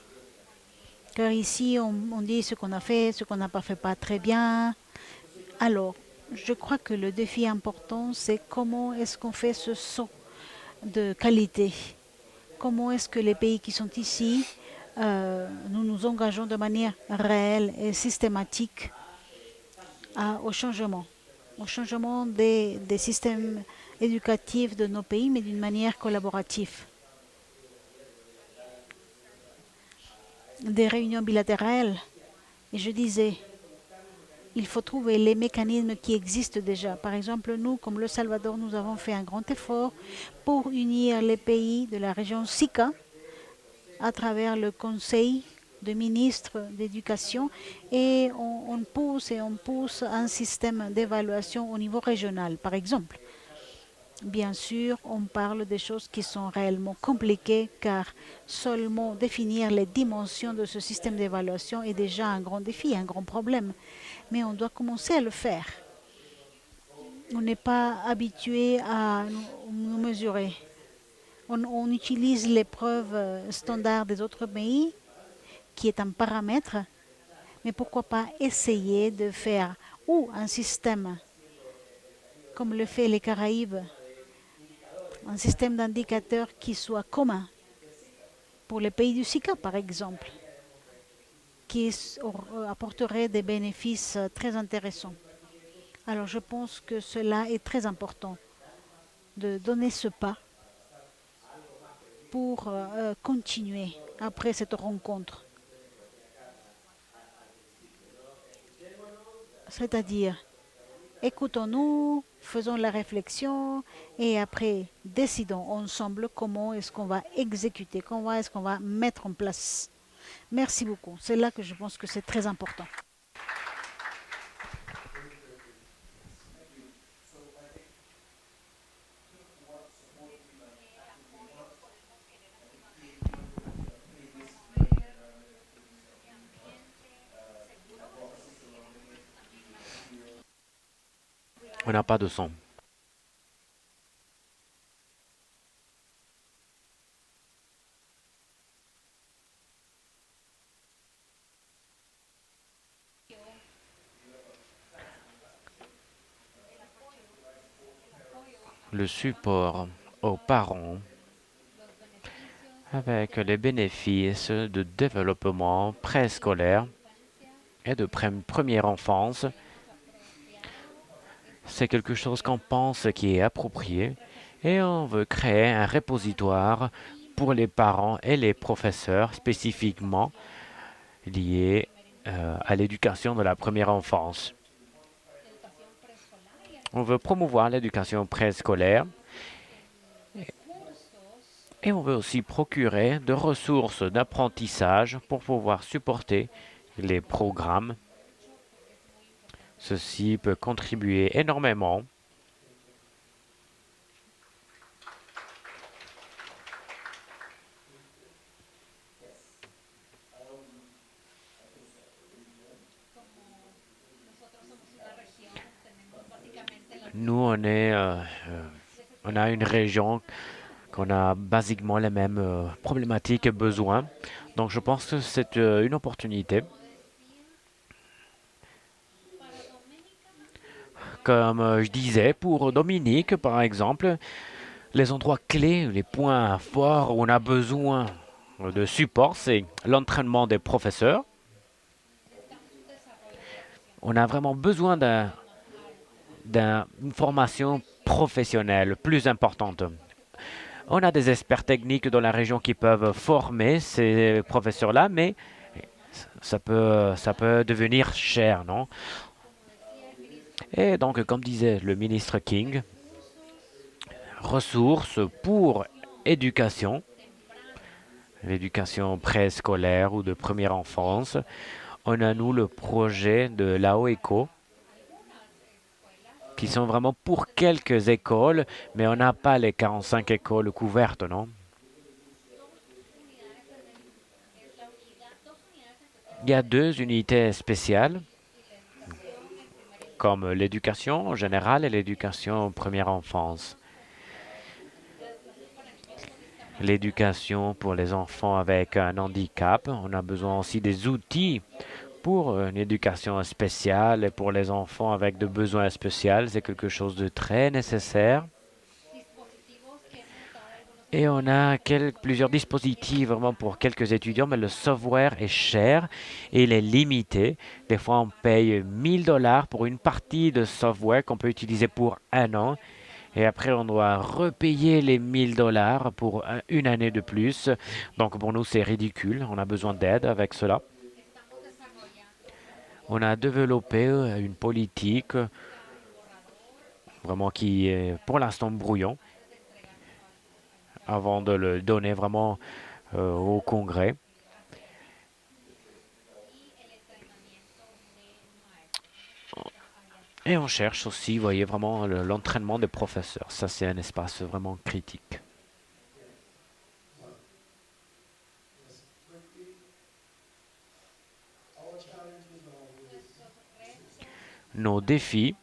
Car ici, on dit ce qu'on a fait, ce qu'on n'a pas fait pas très bien. Alors, je crois que le défi important, c'est comment est-ce qu'on fait ce saut de qualité. Comment est-ce que les pays qui sont ici, nous nous engageons de manière réelle et systématique au changement des systèmes éducatifs de nos pays, mais d'une manière collaborative. Des réunions bilatérales, et je disais, il faut trouver les mécanismes qui existent déjà. Par exemple, nous, comme le Salvador, nous avons fait un grand effort pour unir les pays de la région SICA à travers le Conseil de ministres d'éducation et on pousse un système d'évaluation au niveau régional, par exemple. Bien sûr, on parle des choses qui sont réellement compliquées car seulement définir les dimensions de ce système d'évaluation est déjà un grand défi, un grand problème. Mais on doit commencer à le faire. On n'est pas habitué à nous mesurer. On utilise l'épreuve standard des autres pays, qui est un paramètre, mais pourquoi pas essayer de faire ou un système comme le fait les Caraïbes, un système d'indicateurs qui soit commun pour les pays du SICA, par exemple, qui apporterait des bénéfices très intéressants. Alors je pense que cela est très important de donner ce pas pour continuer après cette rencontre. C'est-à-dire, écoutons-nous, faisons la réflexion et après décidons ensemble comment est-ce qu'on va exécuter, comment est-ce qu'on va mettre en place. Merci beaucoup. C'est là que je pense que c'est très important. On n'a pas de son. le support aux parents avec les bénéfices de développement préscolaire et de première enfance. C'est quelque chose qu'on pense qui est approprié et on veut créer un repositoire pour les parents et les professeurs spécifiquement liés à l'éducation de la première enfance. On veut promouvoir l'éducation préscolaire et on veut aussi procurer de ressources d'apprentissage pour pouvoir supporter les programmes. Ceci peut contribuer énormément Nous, on a une région qu'on a basiquement les mêmes problématiques et besoins. Donc, je pense que c'est une opportunité. Comme je disais, pour Dominique, par exemple, les endroits clés, les points forts où on a besoin de support, c'est l'entraînement des professeurs. On a vraiment besoin d'une formation professionnelle plus importante. On a des experts techniques dans la région qui peuvent former ces professeurs-là, mais ça peut devenir cher, non? Et donc, comme disait le ministre King, ressources pour éducation, l'éducation préscolaire ou de première enfance. On a, nous, le projet de l'AOECO, qui sont vraiment pour quelques écoles, mais on n'a pas les 45 écoles couvertes, non? Il y a 2 unités spéciales, comme l'éducation générale et l'éducation première enfance. L'éducation pour les enfants avec un handicap, on a besoin aussi des outils pour une éducation spéciale et pour les enfants avec de besoins spéciaux. C'est quelque chose de très nécessaire. Et on a plusieurs dispositifs vraiment pour quelques étudiants, mais le software est cher et il est limité. Des fois, on paye 1000 $ pour une partie de software qu'on peut utiliser pour un an. Et après, on doit repayer les 1000 $ pour une année de plus. Donc, pour nous, c'est ridicule. On a besoin d'aide avec cela. On a développé une politique vraiment qui est pour l'instant brouillon avant de le donner vraiment au Congrès. Et on cherche aussi, vous voyez, vraiment l'entraînement des professeurs. Ça, c'est un espace vraiment critique. Nos défis,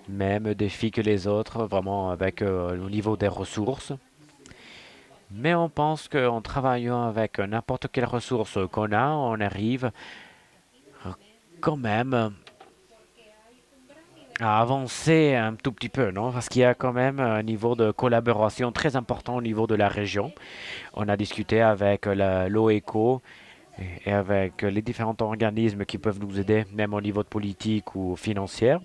même défis que les autres, vraiment avec au niveau des ressources. Mais on pense qu'en travaillant avec n'importe quelle ressource qu'on a, on arrive quand même à avancer un tout petit peu, non? Parce qu'il y a quand même un niveau de collaboration très important au niveau de la région. On a discuté avec l'OECO et avec les différents organismes qui peuvent nous aider, même au niveau de politique ou financière.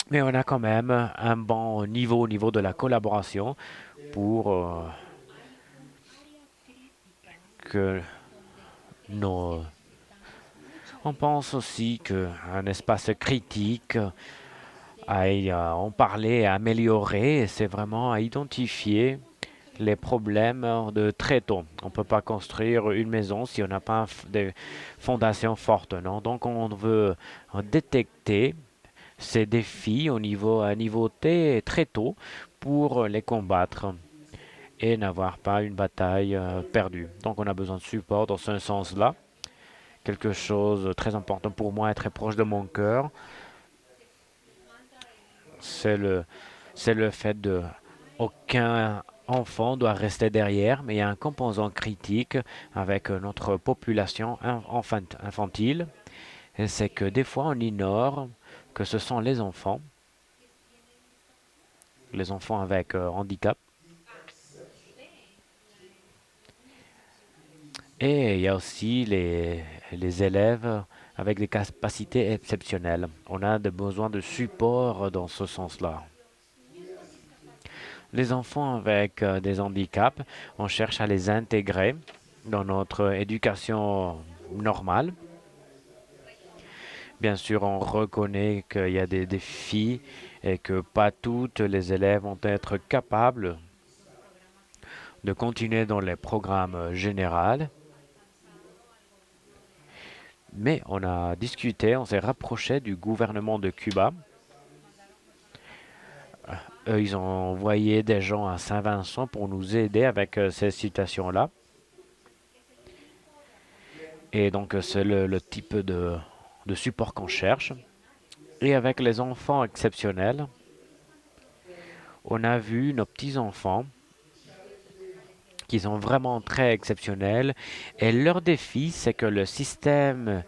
Mais on a quand même un bon niveau au niveau de la collaboration pour que nos... On pense aussi qu'un espace critique à en parler, à améliorer, c'est vraiment à identifier les problèmes de très tôt. On ne peut pas construire une maison si on n'a pas des fondations fortes, non? Donc on veut détecter ces défis à niveau T très tôt pour les combattre et n'avoir pas une bataille perdue. Donc on a besoin de support dans ce sens-là. Quelque chose de très important pour moi et très proche de mon cœur, c'est le fait de aucun enfant doit rester derrière, mais il y a un composant critique avec notre population infantile, et c'est que des fois on ignore que ce sont les enfants avec handicap. Et il y a aussi les élèves avec des capacités exceptionnelles. On a des besoins de support dans ce sens-là. Les enfants avec des handicaps, on cherche à les intégrer dans notre éducation normale. Bien sûr, on reconnaît qu'il y a des défis et que pas toutes les élèves vont être capables de continuer dans les programmes généraux. Mais on a discuté, on s'est rapproché du gouvernement de Cuba. Eux, ils ont envoyé des gens à Saint-Vincent pour nous aider avec ces situations-là. Et donc, c'est le type de support qu'on cherche. Et avec les enfants exceptionnels, on a vu nos petits-enfants qui sont vraiment très exceptionnels. Et leur défi, c'est que le système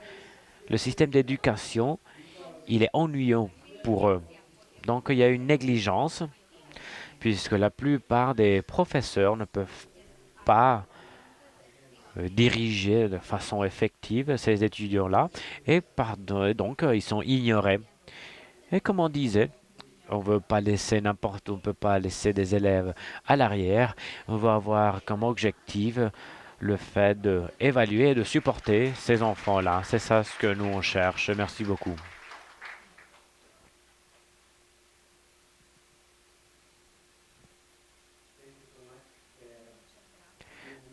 d'éducation, il est ennuyant pour eux. Donc, il y a une négligence, puisque la plupart des professeurs ne peuvent pas diriger de façon effective ces étudiants-là, et donc ils sont ignorés. Et comme on disait, on veut pas laisser on peut pas laisser des élèves à l'arrière. On va avoir comme objectif le fait d'évaluer et de supporter ces enfants-là. C'est ça ce que nous on cherche. Merci beaucoup.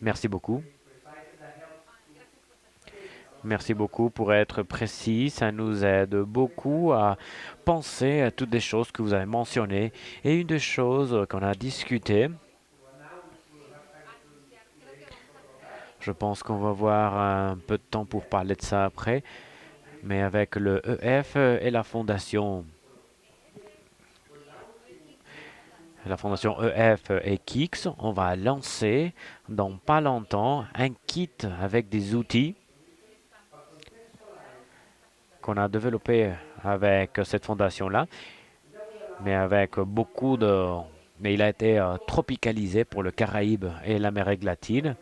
Merci beaucoup. Merci beaucoup pour être précis. Ça nous aide beaucoup à penser à toutes les choses que vous avez mentionnées. Et une des choses qu'on a discutées, je pense qu'on va avoir un peu de temps pour parler de ça après, mais avec le EF et la fondation EF et KIX, on va lancer dans pas longtemps un kit avec des outils qu'on a développé avec cette fondation-là, mais avec beaucoup de... Mais il a été tropicalisé pour le Caraïbe et l'Amérique latine.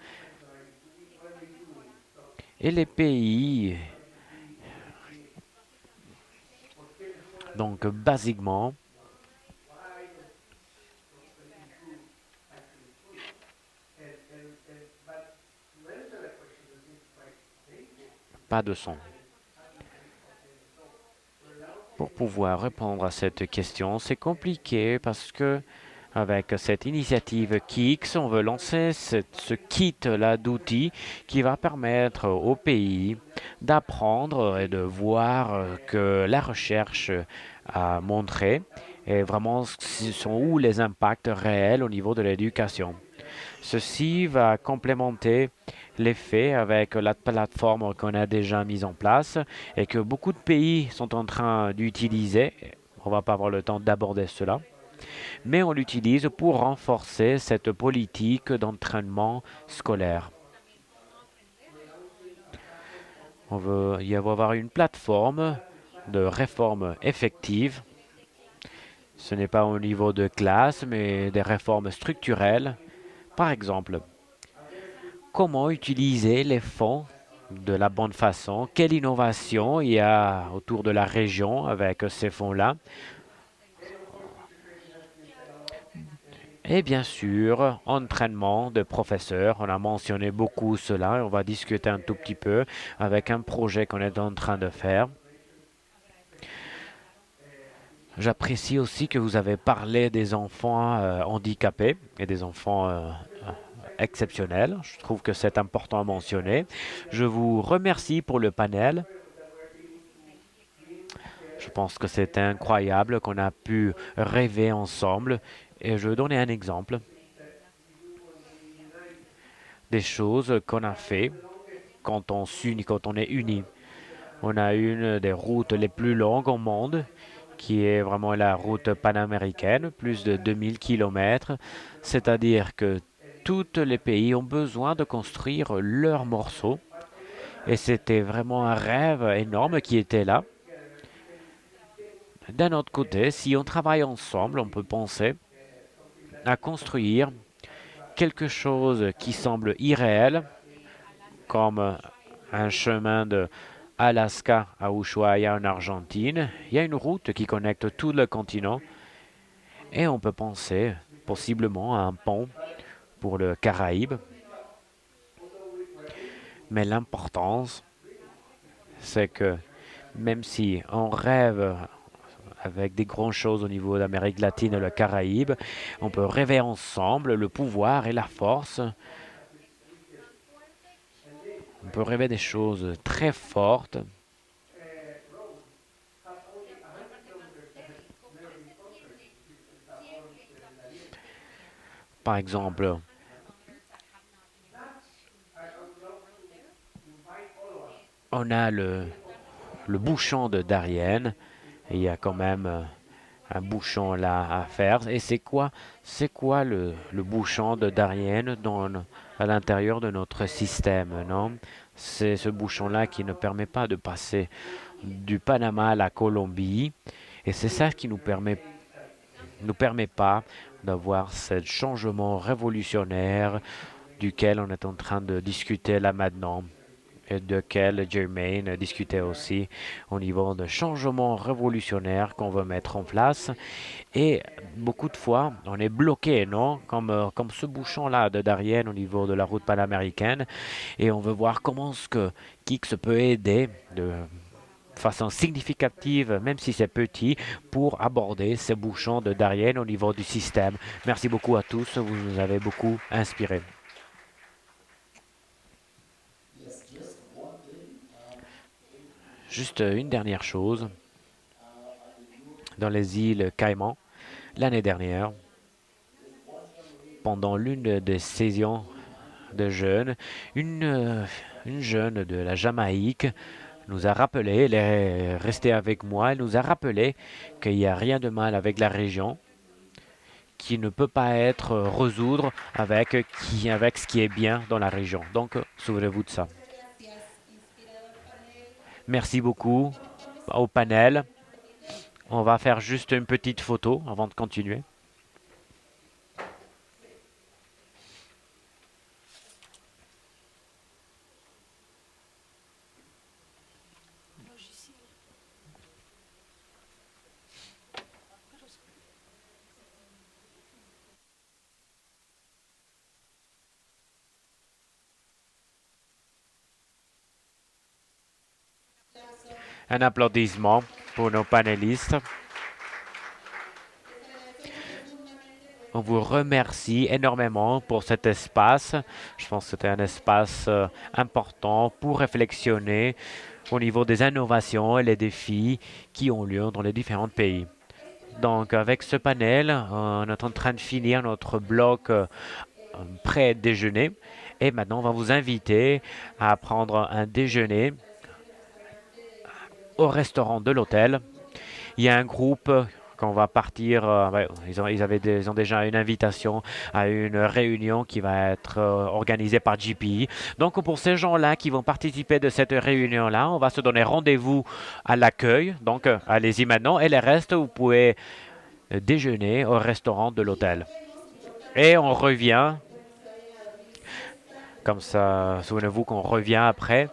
Et les pays, donc basiquement, pas de son. Pour pouvoir répondre à cette question, c'est compliqué parce que avec cette initiative KIX, on veut lancer ce kit-là d'outils qui va permettre aux pays d'apprendre et de voir que la recherche a montré et vraiment ce sont où les impacts réels au niveau de l'éducation. Ceci va complémenter l'effet avec la plateforme qu'on a déjà mise en place et que beaucoup de pays sont en train d'utiliser. On ne va pas avoir le temps d'aborder cela, mais on l'utilise pour renforcer cette politique d'entraînement scolaire. On veut y avoir une plateforme de réforme effective. Ce n'est pas au niveau de classe, mais des réformes structurelles. Par exemple, comment utiliser les fonds de la bonne façon, quelle innovation il y a autour de la région avec ces fonds-là. Et bien sûr, entraînement de professeurs, on a mentionné beaucoup cela et on va discuter un tout petit peu avec un projet qu'on est en train de faire. J'apprécie aussi que vous avez parlé des enfants handicapés et des enfants exceptionnels. Je trouve que c'est important à mentionner. Je vous remercie pour le panel. Je pense que c'est incroyable qu'on a pu rêver ensemble. Et je vais donner un exemple des choses qu'on a fait quand on s'unit, quand on est unis. On a une des routes les plus longues au monde, qui est vraiment la route panaméricaine, plus de 2000 kilomètres. C'est-à-dire que tous les pays ont besoin de construire leur morceau. Et c'était vraiment un rêve énorme qui était là. D'un autre côté, si on travaille ensemble, on peut penser à construire quelque chose qui semble irréel, comme un chemin de Alaska à Ushuaia en Argentine. Il y a une route qui connecte tout le continent et on peut penser possiblement à un pont pour le Caraïbe. Mais l'importance, c'est que même si on rêve avec des grandes choses au niveau d'Amérique latine et le Caraïbe, on peut rêver ensemble le pouvoir et la force. On peut rêver des choses très fortes. Par exemple, on a le bouchon de Darien. Il y a quand même un bouchon là à faire. Et c'est quoi le bouchon de Darien à l'intérieur de notre système, non? C'est ce bouchon-là qui ne permet pas de passer du Panama à la Colombie. Et c'est ça qui nous permet pas d'avoir ce changement révolutionnaire duquel on est en train de discuter là maintenant et duquel Jermaine discutait aussi au niveau de changements révolutionnaires qu'on veut mettre en place. Et beaucoup de fois, on est bloqué, non? Comme ce bouchon-là de Darien au niveau de la route panaméricaine. Et on veut voir comment ce que Kix peut aider de façon significative, même si c'est petit, pour aborder ces bouchons de Darien au niveau du système. Merci beaucoup à tous, vous nous avez beaucoup inspiré. Juste une dernière chose. Dans les îles Caïmans, l'année dernière, pendant l'une des saisons de jeûne, une jeune de la Jamaïque nous a rappelé, elle est restée avec moi, elle nous a rappelé qu'il n'y a rien de mal avec la région, qui ne peut pas être résoudre avec ce qui est bien dans la région. Donc, souvenez-vous de ça. Merci beaucoup au panel. On va faire juste une petite photo avant de continuer. Un applaudissement pour nos panélistes. On vous remercie énormément pour cet espace. Je pense que c'était un espace important pour réflexionner au niveau des innovations et les défis qui ont lieu dans les différents pays. Donc, avec ce panel, on est en train de finir notre bloc pré-déjeuner. Et maintenant, on va vous inviter à prendre un déjeuner au restaurant de l'hôtel. Il y a un groupe qu'on va partir. Ils ont déjà une invitation à une réunion qui va être organisée par GPI. Donc, pour ces gens-là qui vont participer de cette réunion-là, on va se donner rendez-vous à l'accueil. Donc, allez-y maintenant. Et le reste, vous pouvez déjeuner au restaurant de l'hôtel. Et on revient. Comme ça, souvenez-vous qu'on revient après.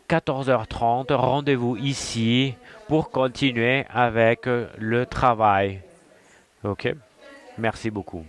14h30, rendez-vous ici pour continuer avec le travail. OK? Merci beaucoup.